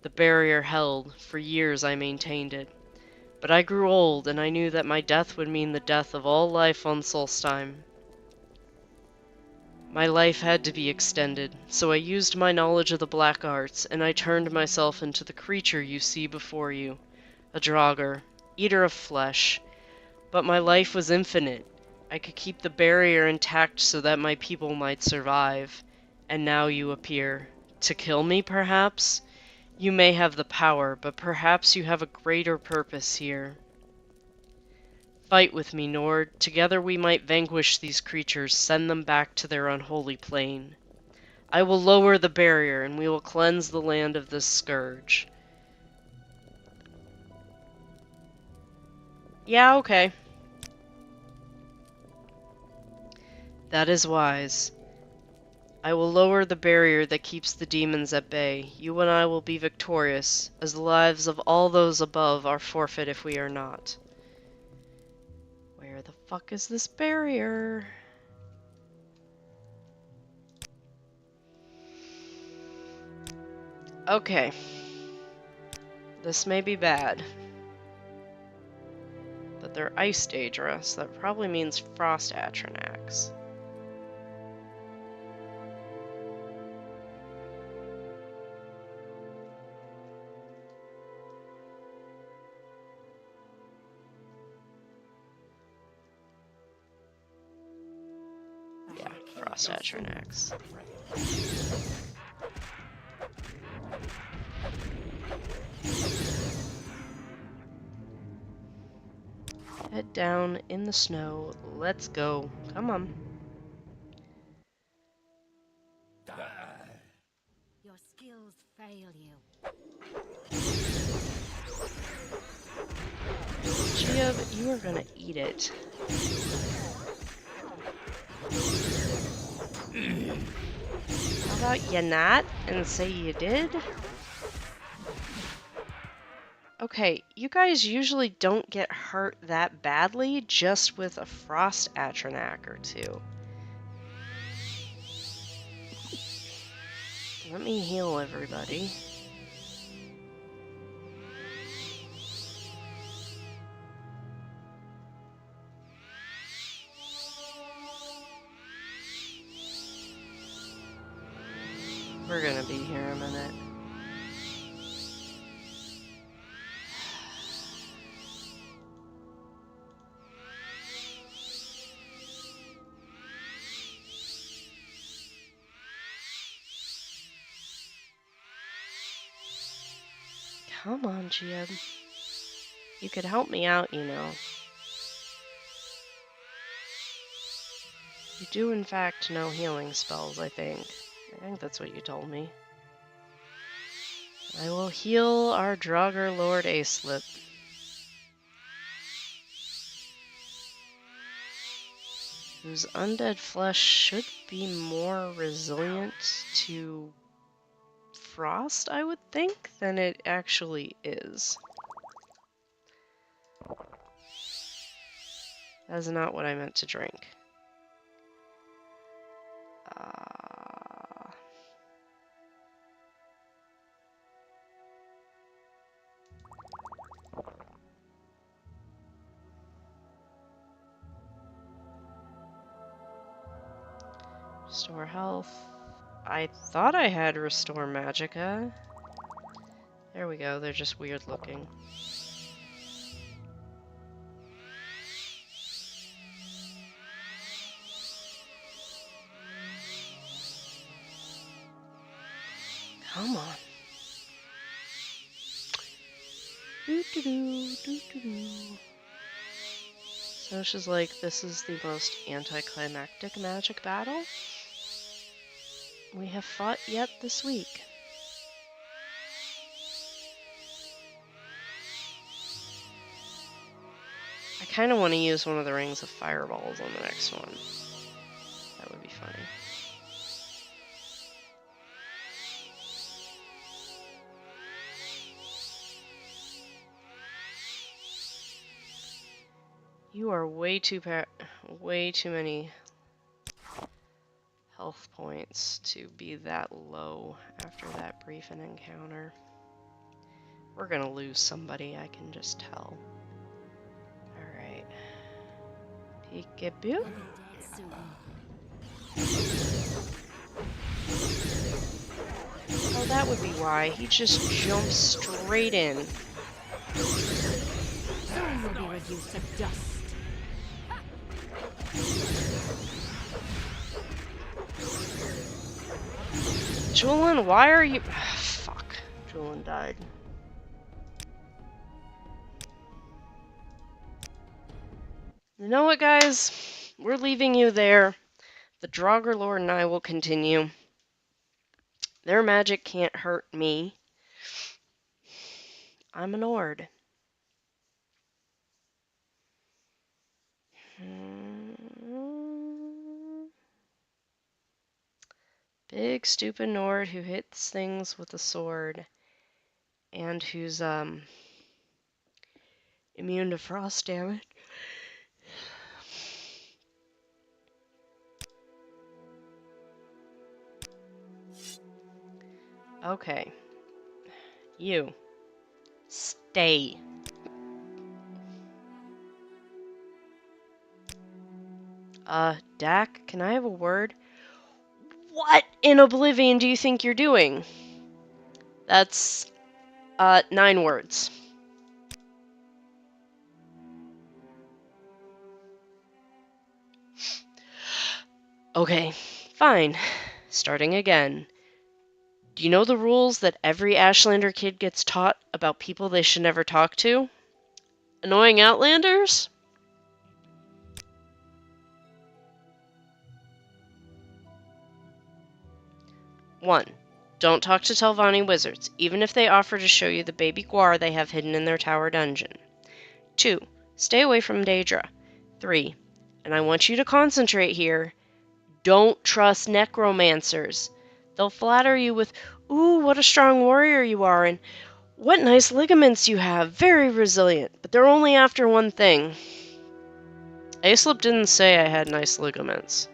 The barrier held. For years I maintained it. But I grew old, and I knew that my death would mean the death of all life on Solstheim. My life had to be extended, so I used my knowledge of the black arts, and I turned myself into the creature you see before you, a Draugr, eater of flesh. But my life was infinite. I could keep the barrier intact so that my people might survive. And now you appear. To kill me, perhaps? You may have the power, but perhaps you have a greater purpose here. Fight with me, Nord. Together we might vanquish these creatures, send them back to their unholy plane. I will lower the barrier, and we will cleanse the land of this scourge. Yeah, okay. That is wise. I will lower the barrier that keeps the demons at bay. You and I will be victorious, as the lives of all those above are forfeit if we are not. Where the fuck is this barrier? Okay. This may be bad. But they're ice Daedra, so that probably means frost Atronachs. Yeah, frost Atronachs. Head down in the snow. Let's go. Come on. Your skills fail you. Gia, you are gonna eat it. How about you not and say you did? Okay, you guys usually don't get hurt that badly just with a frost Atronach or two. Let me heal everybody. We're gonna be here a minute. Come on, Jib. You could help me out, you know. You do, in fact, know healing spells, I think. I think that's what you told me. I will heal our Draugr Lord Aslip. Whose undead flesh should be more resilient to frost, I would think, than it actually is. That is not what I meant to drink. Restore health. I thought I had Restore Magicka. There we go, they're just weird looking. Come on. Doo-doo-doo, doo-doo-doo. So she's like, this is the most anticlimactic magic battle we have fought yet this week. I kind of want to use one of the rings of fireballs on the next one. That would be funny. You are way too many health points to be that low after that brief an encounter. We're gonna lose somebody, I can just tell. Alright. Peekaboo. Oh, that would be why. He just jumps straight in. Soon will be reduced to dust. Julian, why are you... Fuck. Julian died. You know what, guys? We're leaving you there. The Draugr Lord and I will continue. Their magic can't hurt me. I'm an Ord. Big, stupid Nord who hits things with a sword. And who's, immune to frost damage. Okay. You. Stay. Dak, can I have a word? What in Oblivion do you think you're doing? That's, 9 words. Okay, fine. Starting again. Do you know the rules that every Ashlander kid gets taught about people they should never talk to? Annoying Outlanders? One, don't talk to Telvanni wizards, even if they offer to show you the baby Guar they have hidden in their tower dungeon. 2, stay away from Daedra. 3, and I want you to concentrate here, don't trust necromancers. They'll flatter you with, ooh, what a strong warrior you are, and what nice ligaments you have, very resilient, but they're only after one thing. Aslip didn't say I had nice ligaments.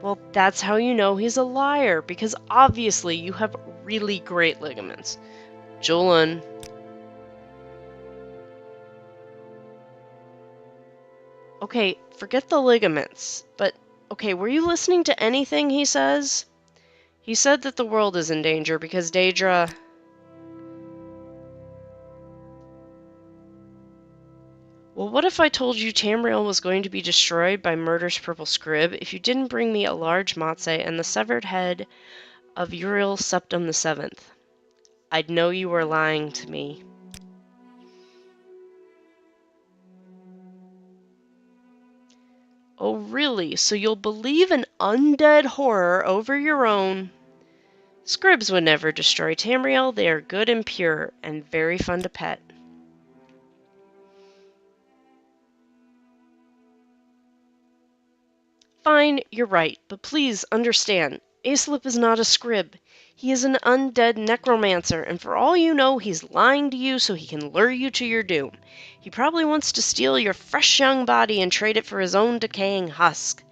Well, that's how you know he's a liar, because obviously you have really great ligaments. Julian. Okay, forget the ligaments, but Okay, were you listening to anything he says? He said that the world is in danger because Daedra... Well, what if I told you Tamriel was going to be destroyed by Murder's Purple Scrib if you didn't bring me a large matze and the severed head of Uriel Septim the Seventh? I'd know you were lying to me. Oh, really? So you'll believe an undead horror over your own? Scribs would never destroy Tamriel. They are good and pure, and very fun to pet. Fine, you're right, but please understand, Aesop is not a scrib. He is an undead necromancer, and for all you know, he's lying to you so he can lure you to your doom. He probably wants to steal your fresh young body and trade it for his own decaying husk.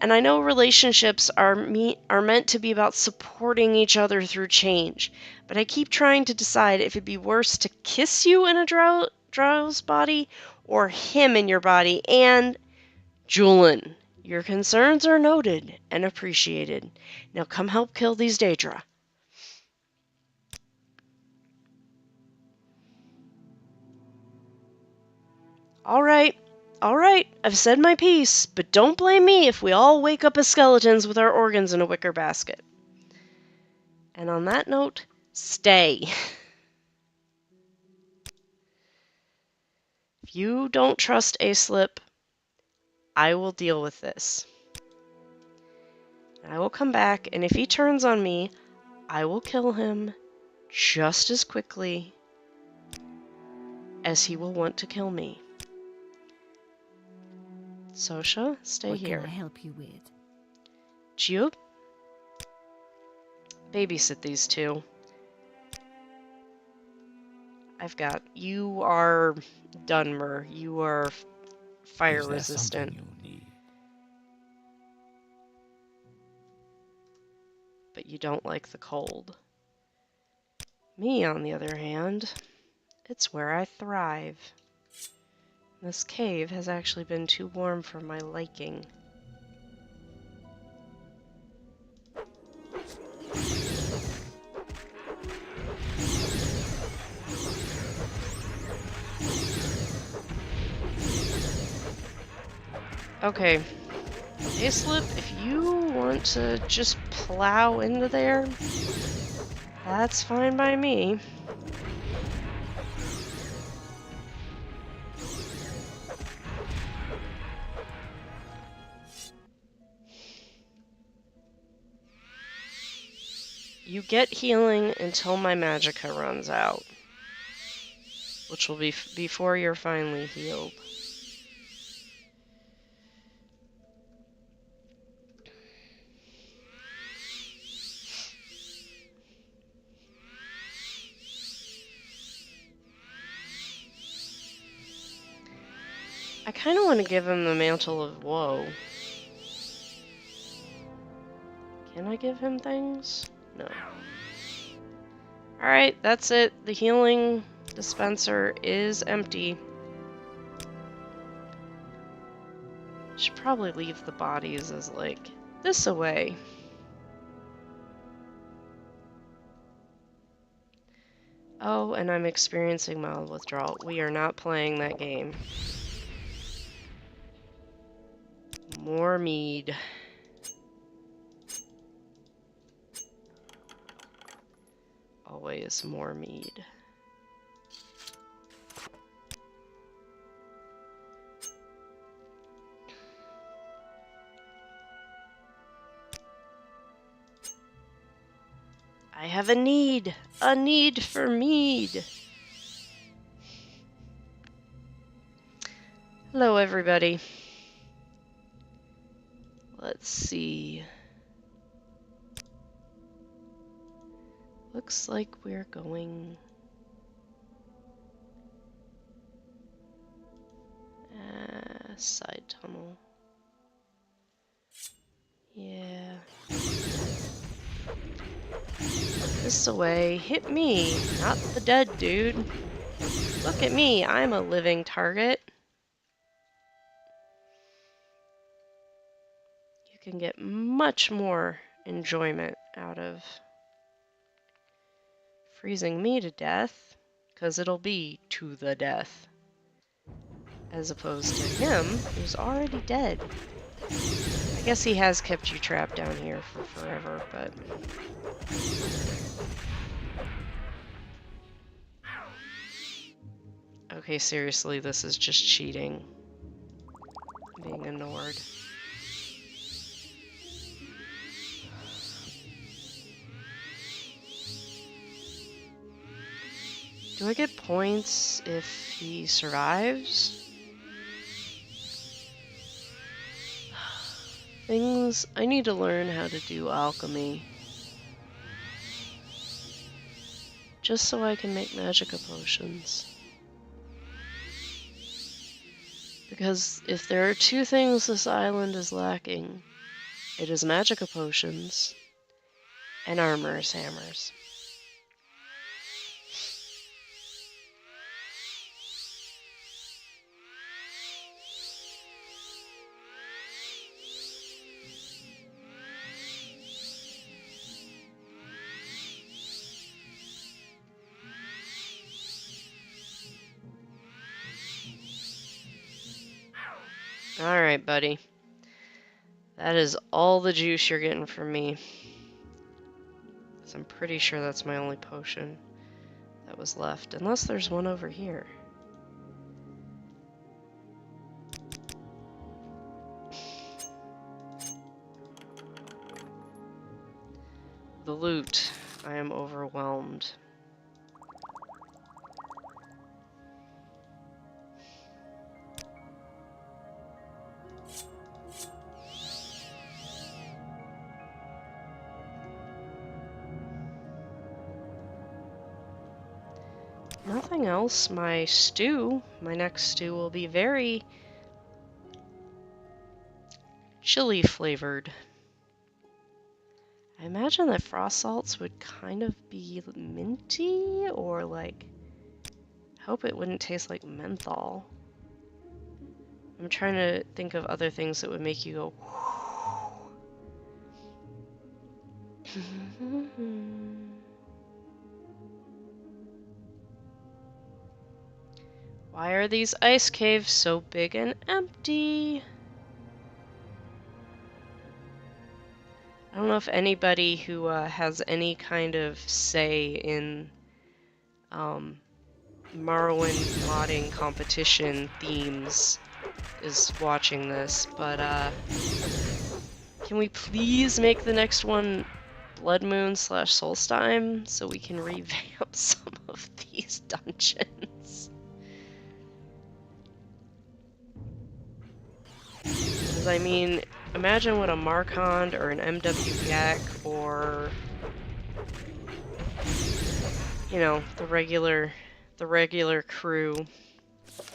And I know relationships are meant to be about supporting each other through change, but I keep trying to decide if it'd be worse to kiss you in a drow's body or him in your body. And Julian, your concerns are noted and appreciated. Now come help kill these Daedra. All right, I've said my piece, but don't blame me if we all wake up as skeletons with our organs in a wicker basket. And on that note, stay. If you don't trust Aslip, I will deal with this. I will come back, and if he turns on me, I will kill him just as quickly as he will want to kill me. Sosha, stay here. What can I help you with? Jube, babysit these two. I've got... You are Dunmer. You are fire Is there resistant. something you need? But you don't like the cold. Me, on the other hand, it's where I thrive. This cave has actually been too warm for my liking. Okay, Aslip, if you want to just plow into there, that's fine by me. You get healing until my magicka runs out, which will be before you're finally healed. I kind of want to give him the Mantle of Woe. Can I give him things? No. Alright, that's it. The healing dispenser is empty. Should probably leave the bodies as, like, this away. Oh, and I'm experiencing mild withdrawal. We are not playing that game. More mead. Always more mead. I have a need for mead. Hello, everybody. Let's see. Looks like we're going... side tunnel. Yeah. This away. Hit me, not the dead dude. Look at me, I'm a living target. You can get much more enjoyment out of freezing me to death, because it'll be to the death, as opposed to him, who's already dead. I guess he has kept you trapped down here for forever, but... Okay, seriously, this is just cheating. Being a Nord. Do I get points if he survives? Things... I need to learn how to do alchemy. Just so I can make magicka potions. Because if there are two things this island is lacking, it is magicka potions and armorer's hammers. Alright, buddy. That is all the juice you're getting from me. 'Cause I'm pretty sure that's my only potion that was left. Unless there's one over here. The loot. I am overwhelmed. Nothing else. My stew, my next stew will be very chili flavored. I imagine that frost salts would kind of be minty, or like, I hope it wouldn't taste like menthol. I'm trying to think of other things that would make you go Why are these ice caves so big and empty? I don't know if anybody who has any kind of say in Morrowind modding competition themes is watching this, but can we please make the next one Blood Moon / Solstheim so we can revamp some of these dungeons? Because I mean, imagine what a Markand or an MW or, you know, the regular crew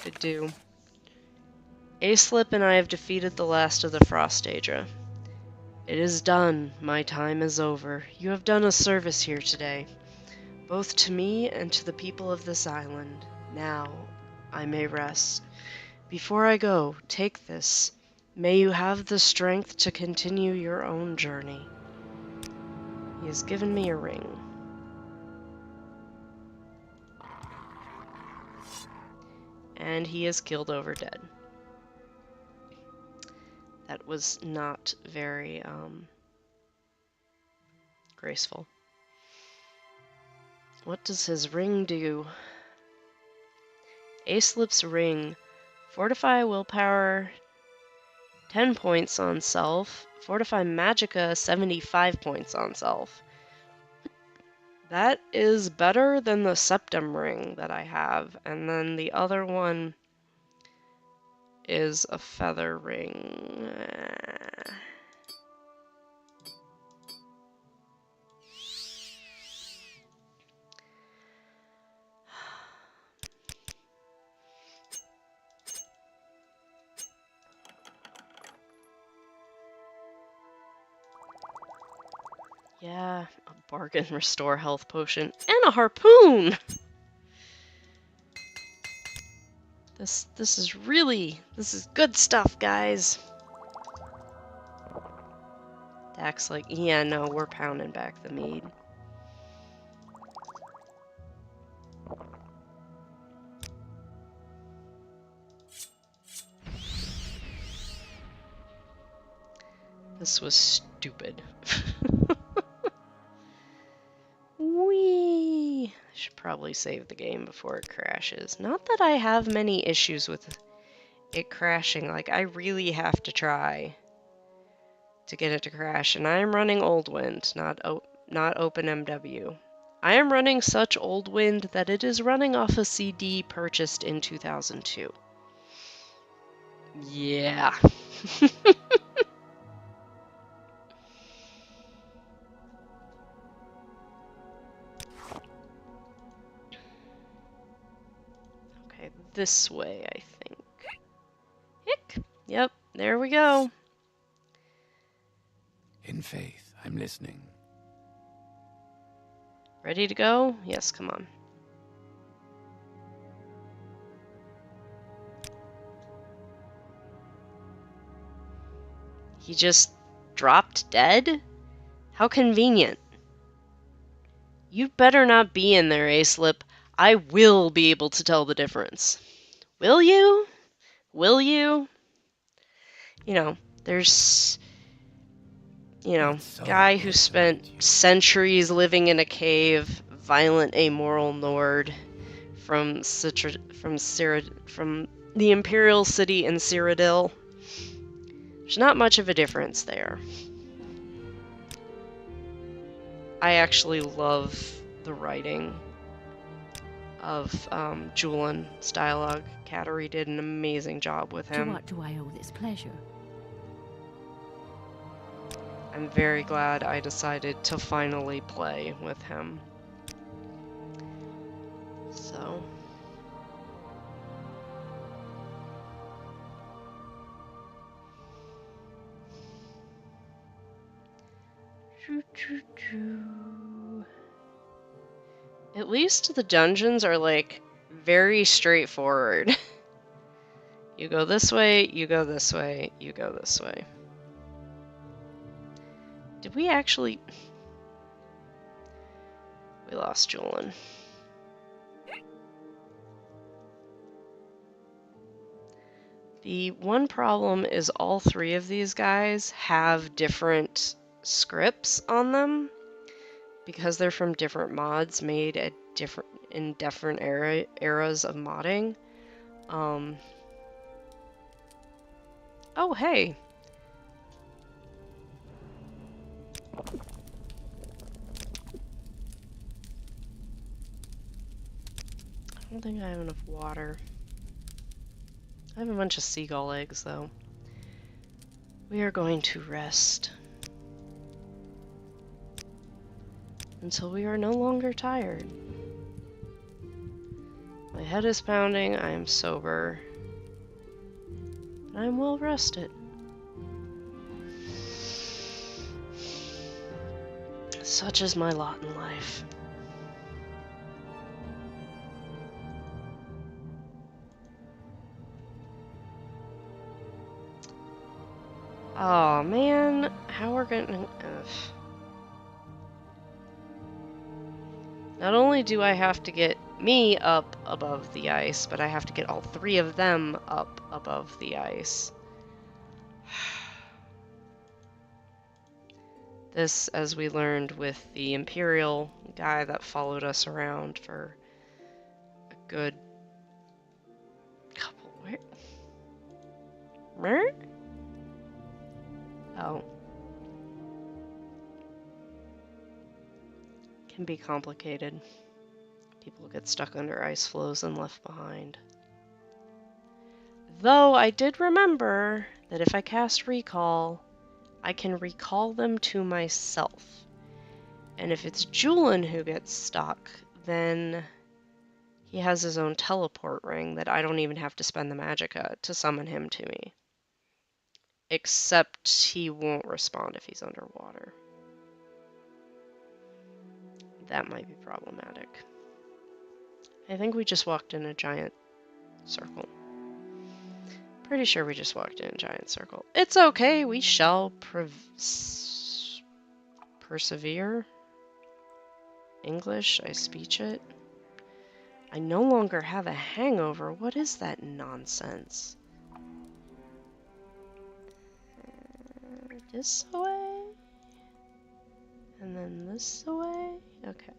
could do. Aislip and I have defeated the last of the Frost Aedra. It is done. My time is over. You have done a service here today, both to me and to the people of this island. Now, I may rest. Before I go, take this. May you have the strength to continue your own journey. He has given me a ring. And he is killed over dead. That was not very, graceful. What does his ring do? Aislip's ring. Fortify willpower, 10 points on self. Fortify magicka, 75 points on self. That is better than the septum ring that I have. And then the other one is a feather ring. Yeah, a bargain restore health potion and a harpoon. This is good stuff, guys. Acts like, yeah, no, we're pounding back the mead. This was stupid. Whee! I should probably save the game before it crashes. Not that I have many issues with it crashing. Like, I really have to try to get it to crash. And I am running Oldwind, not OpenMW. I am running such Oldwind that it is running off a CD purchased in 2002. Yeah. Okay, this way, I think. Hick! Yep, there we go. In faith, I'm listening. Ready to go? Yes, come on. He just dropped dead? How convenient. You'd better not be in there, Acelip. I will be able to tell the difference. Will you? Will you? You know, there's, So guy who excellent spent you. centuries living in a cave, violent, amoral Nord from the Imperial City in Cyrodiil. There's not much of a difference there. I actually love the writing of Julian's dialogue. Kateri did an amazing job with To him. what do I owe this pleasure? I'm very glad I decided to finally play with him. So. At least the dungeons are like very straightforward. You go this way, you go this way, you go this way. Did we actually... We lost Julian. The one problem is all three of these guys have different scripts on them because they're from different mods made at in different eras of modding. Oh, hey. I don't think I have enough water. I have a bunch of seagull eggs, though. We are going to rest until we are no longer tired. My head is pounding, I am sober, and I am well rested. Such is my lot in life. Oh man, how we're gonna... Not only do I have to get me up above the ice, but I have to get all three of them up above the ice. This, as we learned with the Imperial guy that followed us around for a good couple... Where? Oh. Can be complicated. People get stuck under ice floes and left behind. Though I did remember that if I cast Recall, I can recall them to myself. And if it's Julian who gets stuck, then he has his own teleport ring that I don't even have to spend the magicka to summon him to me. Except he won't respond if he's underwater. That might be problematic. I think we just walked in a giant circle. Pretty sure we just walked in a giant circle. It's okay, we shall Persevere. English, I speech it. I no longer have a hangover. What is that nonsense? This way? And then this way? Okay.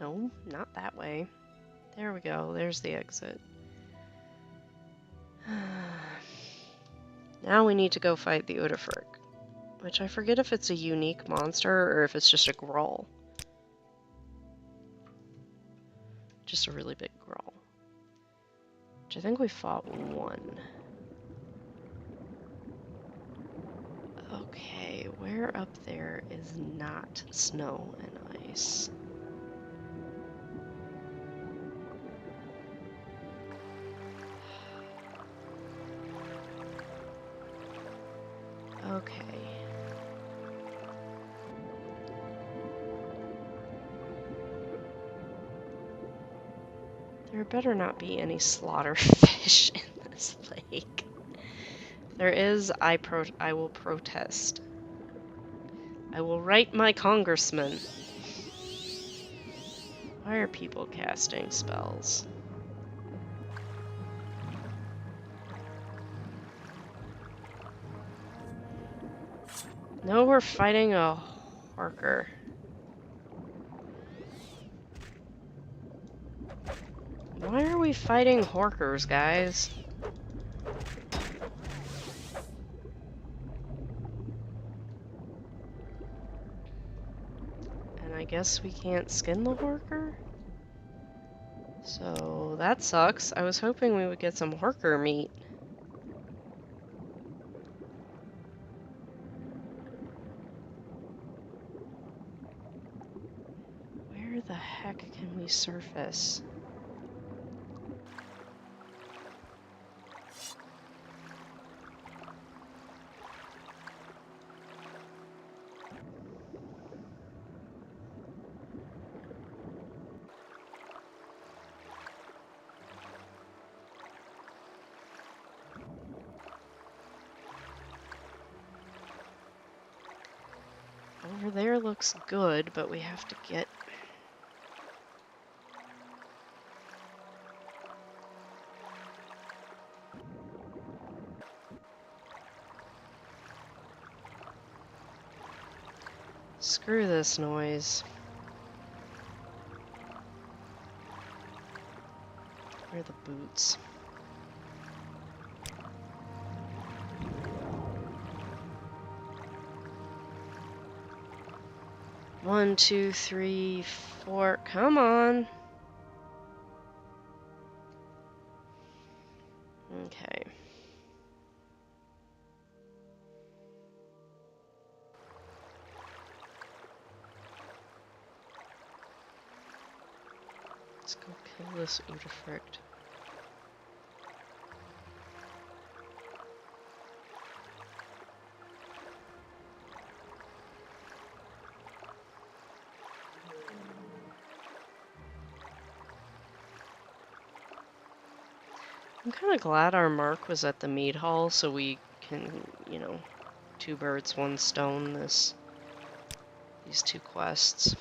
No, not that way. There we go. There's the exit. Now we need to go fight the Udafric, which I forget if it's a unique monster or if it's just a Growl. Just a really big Growl. Which I think we fought one. Okay, where up there is not snow and ice? Okay. There better not be any slaughterfish in this lake. There is, I will protest. I will write my congressman. Why are people casting spells? No, we're fighting a Horker. Why are we fighting Horkers, guys? And I guess we can't skin the Horker? So that sucks. I was hoping we would get some Horker meat. Where the heck can we surface? Over there looks good, but we have to get... Screw this noise. Where are the boots? One, two, three, four. Come on. Okay. Let's go kill this Udafric. I'm kind of glad our mark was at the mead hall so we can, you know, two birds, one stone these two quests.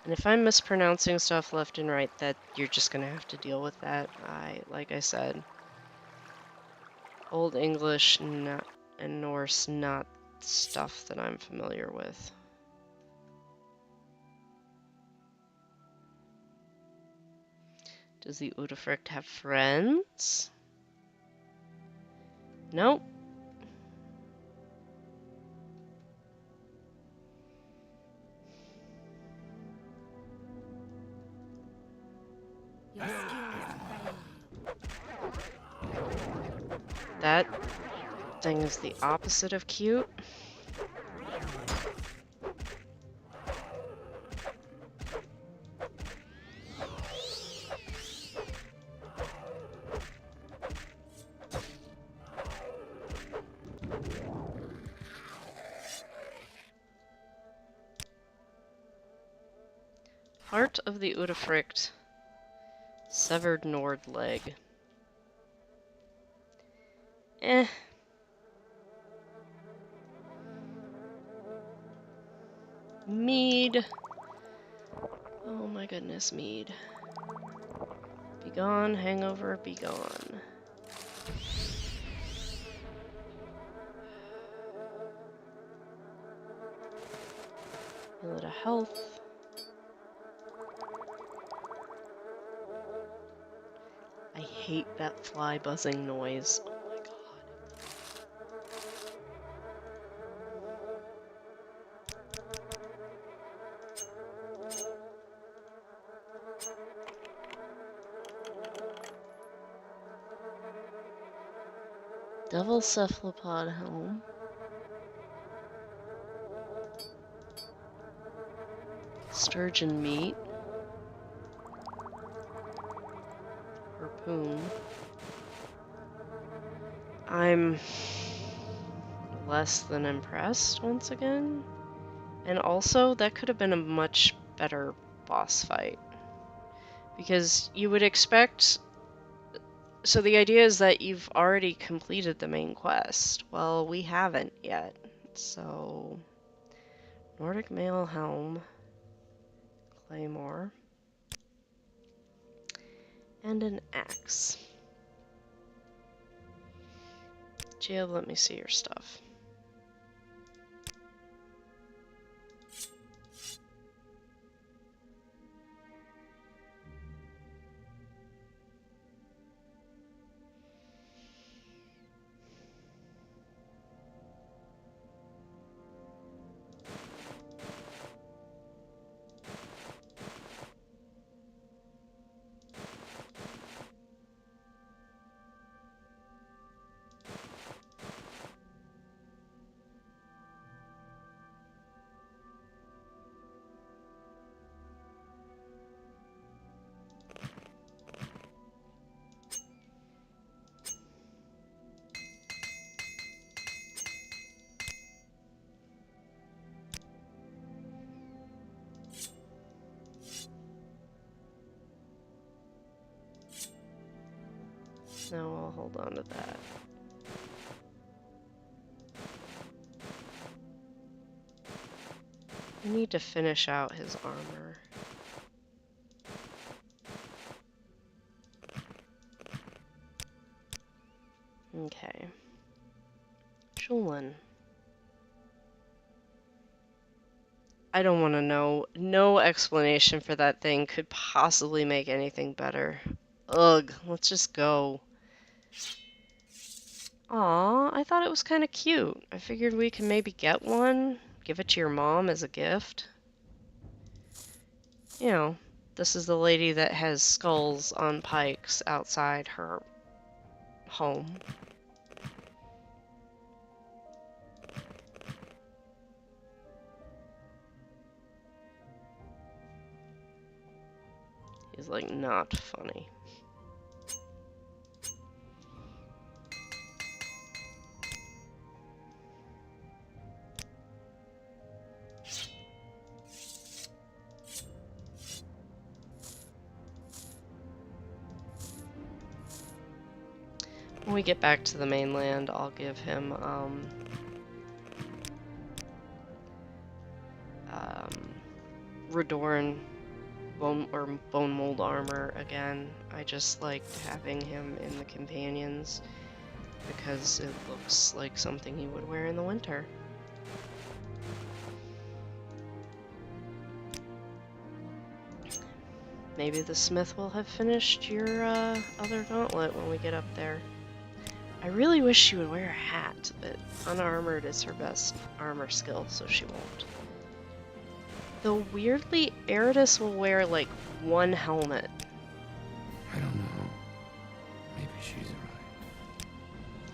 And if I'm mispronouncing stuff left and right, that you're just gonna have to deal with that. Like I said, Old English not, and Norse not stuff that I'm familiar with. Does the Udafric have friends? Nope. Your skills fail you. That thing is the opposite of cute. Heart of the Udafrict. Severed Nord leg. Eh. Mead. Oh my goodness, mead. Be gone, hangover, be gone. A little health. I hate that fly buzzing noise. Oh my god. Devil cephalopod helm. Sturgeon meat. Harpoon. I'm less than impressed once again. And also, that could have been a much better boss fight. Because you would expect... So the idea is that you've already completed the main quest. Well, we haven't yet. So... Nordic mail helm. Claymore. And an axe. Jill, let me see your stuff. No, I'll hold on to that. I need to finish out his armor. Okay. Chulin. I don't want to know. No explanation for that thing could possibly make anything better. Ugh, let's just go. Aw, I thought it was kind of cute. I figured we could maybe get one, give it to your mom as a gift. You know, this is the lady that has skulls on pikes outside her home. He's like, not funny. When we get back to the mainland, I'll give him, Redoran bone mold armor again. I just liked having him in the companions because it looks like something he would wear in the winter. Maybe the smith will have finished your other gauntlet when we get up there. I really wish she would wear a hat, but unarmored is her best armor skill, so she won't. Though weirdly, Eridus will wear like one helmet. I don't know. Maybe she's right.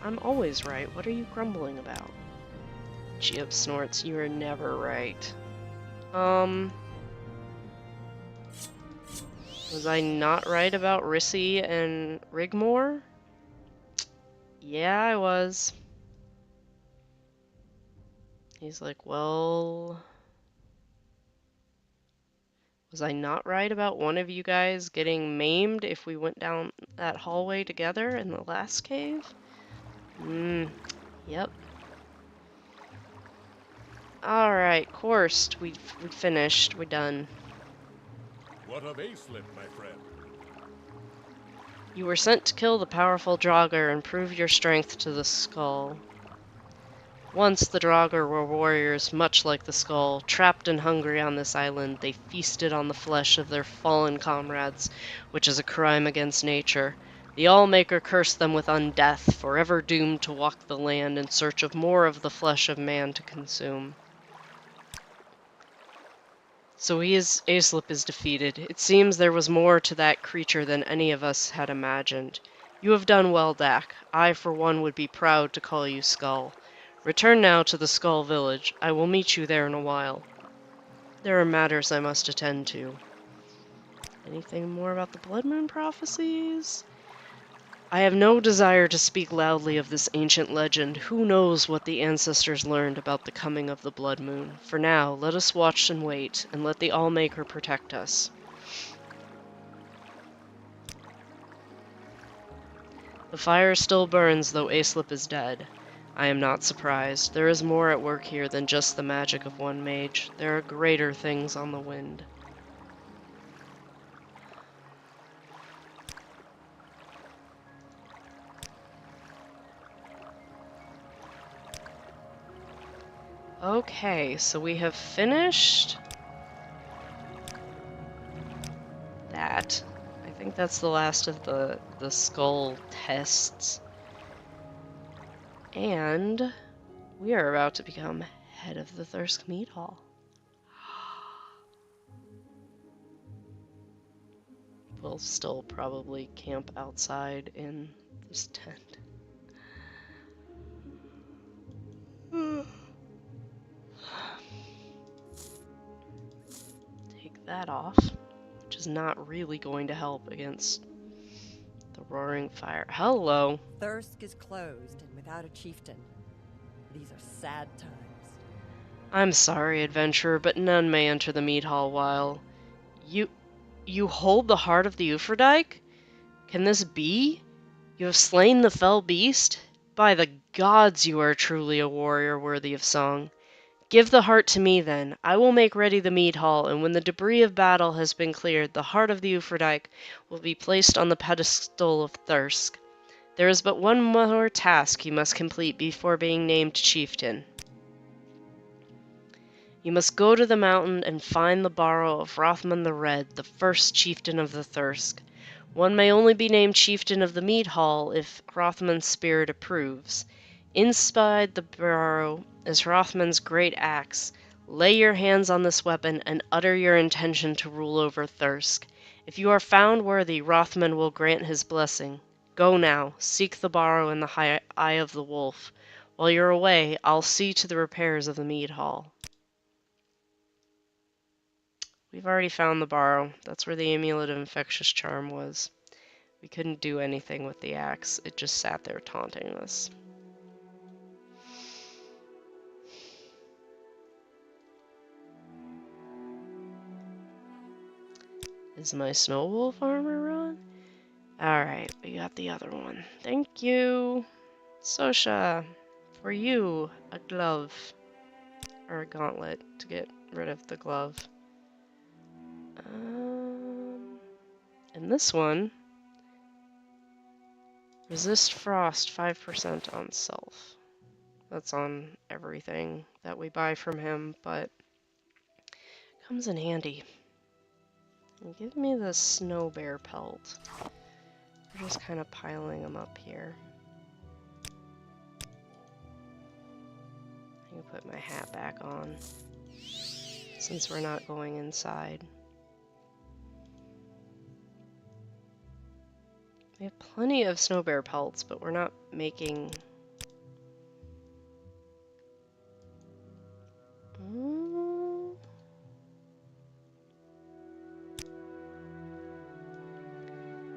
I'm always right. What are you grumbling about? Giab snorts. You are never right. Was I not right about Rissy and Rigmore? Yeah, I was. He's like, well... Was I not right about one of you guys getting maimed if we went down that hallway together in the last cave? Yep. Alright, coursed. We finished. We're done. What of Aislip, my friend? You were sent to kill the powerful Draugr and prove your strength to the Skaal. Once the Draugr were warriors much like the Skaal. Trapped and hungry on this island, they feasted on the flesh of their fallen comrades, which is a crime against nature. The Allmaker cursed them with undeath, forever doomed to walk the land in search of more of the flesh of man to consume. So Aislip is defeated. It seems there was more to that creature than any of us had imagined. You have done well, Dak. I, for one, would be proud to call you Skaal. Return now to the Skaal village. I will meet you there in a while. There are matters I must attend to. Anything more about the Blood Moon prophecies? I have no desire to speak loudly of this ancient legend. Who knows what the ancestors learned about the coming of the Blood Moon? For now, let us watch and wait, and let the Allmaker protect us. The fire still burns, though Aislip is dead. I am not surprised. There is more at work here than just the magic of one mage. There are greater things on the wind. Okay, so we have finished that. I think that's the last of the skull tests. And we are about to become head of the Thirsk Mead Hall. We'll still probably camp outside in this tent. Take that off, which is not really going to help against the roaring fire. Hello. Thirsk is closed and without a chieftain. These are sad times. I'm sorry, adventurer, but none may enter the mead hall while you hold the heart of the Uferdike? Can this be? You have slain the fell beast? By the gods, you are truly a warrior worthy of song. Give the heart to me, then. I will make ready the mead hall, and when the debris of battle has been cleared, the heart of the Uferdike will be placed on the pedestal of Thirsk. There is but one more task you must complete before being named chieftain. You must go to the mountain and find the barrow of Rothman the Red, the first chieftain of the Thirsk. One may only be named chieftain of the mead hall if Rothman's spirit approves. Inside the barrow is Rothman's great axe. Lay your hands on this weapon and utter your intention to rule over Thirsk. If you are found worthy, Rothman will grant his blessing. Go now, seek the barrow in the Eye of the Wolf. While you're away, I'll see to the repairs of the mead hall. We've already found the barrow. That's where the amulet of infectious charm was. We couldn't do anything with the axe. It just sat there taunting us. Is my snow wolf armor on? Alright, we got the other one. Thank you, Sosha. For you, a glove. Or a gauntlet to get rid of the glove. And this one, resist frost 5% on self. That's on everything that we buy from him, but comes in handy. And give me the snow bear pelt. We're just kind of piling them up here. I can put my hat back on, since we're not going inside. We have plenty of snow bear pelts, but we're not making...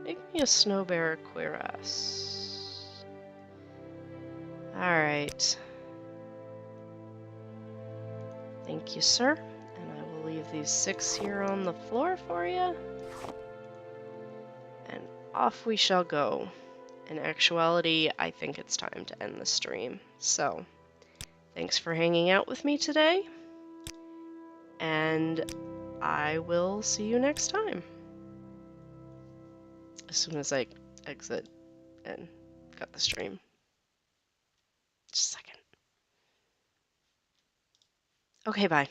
Make me a snow bear cuirass. Alright. Thank you, sir. And I will I'll leave these 6 here on the floor for you. And off we shall go. In actuality, I think it's time to end the stream. So, thanks for hanging out with me today. And I will see you next time. As soon as I exit and cut the stream. Just a second. Okay, bye.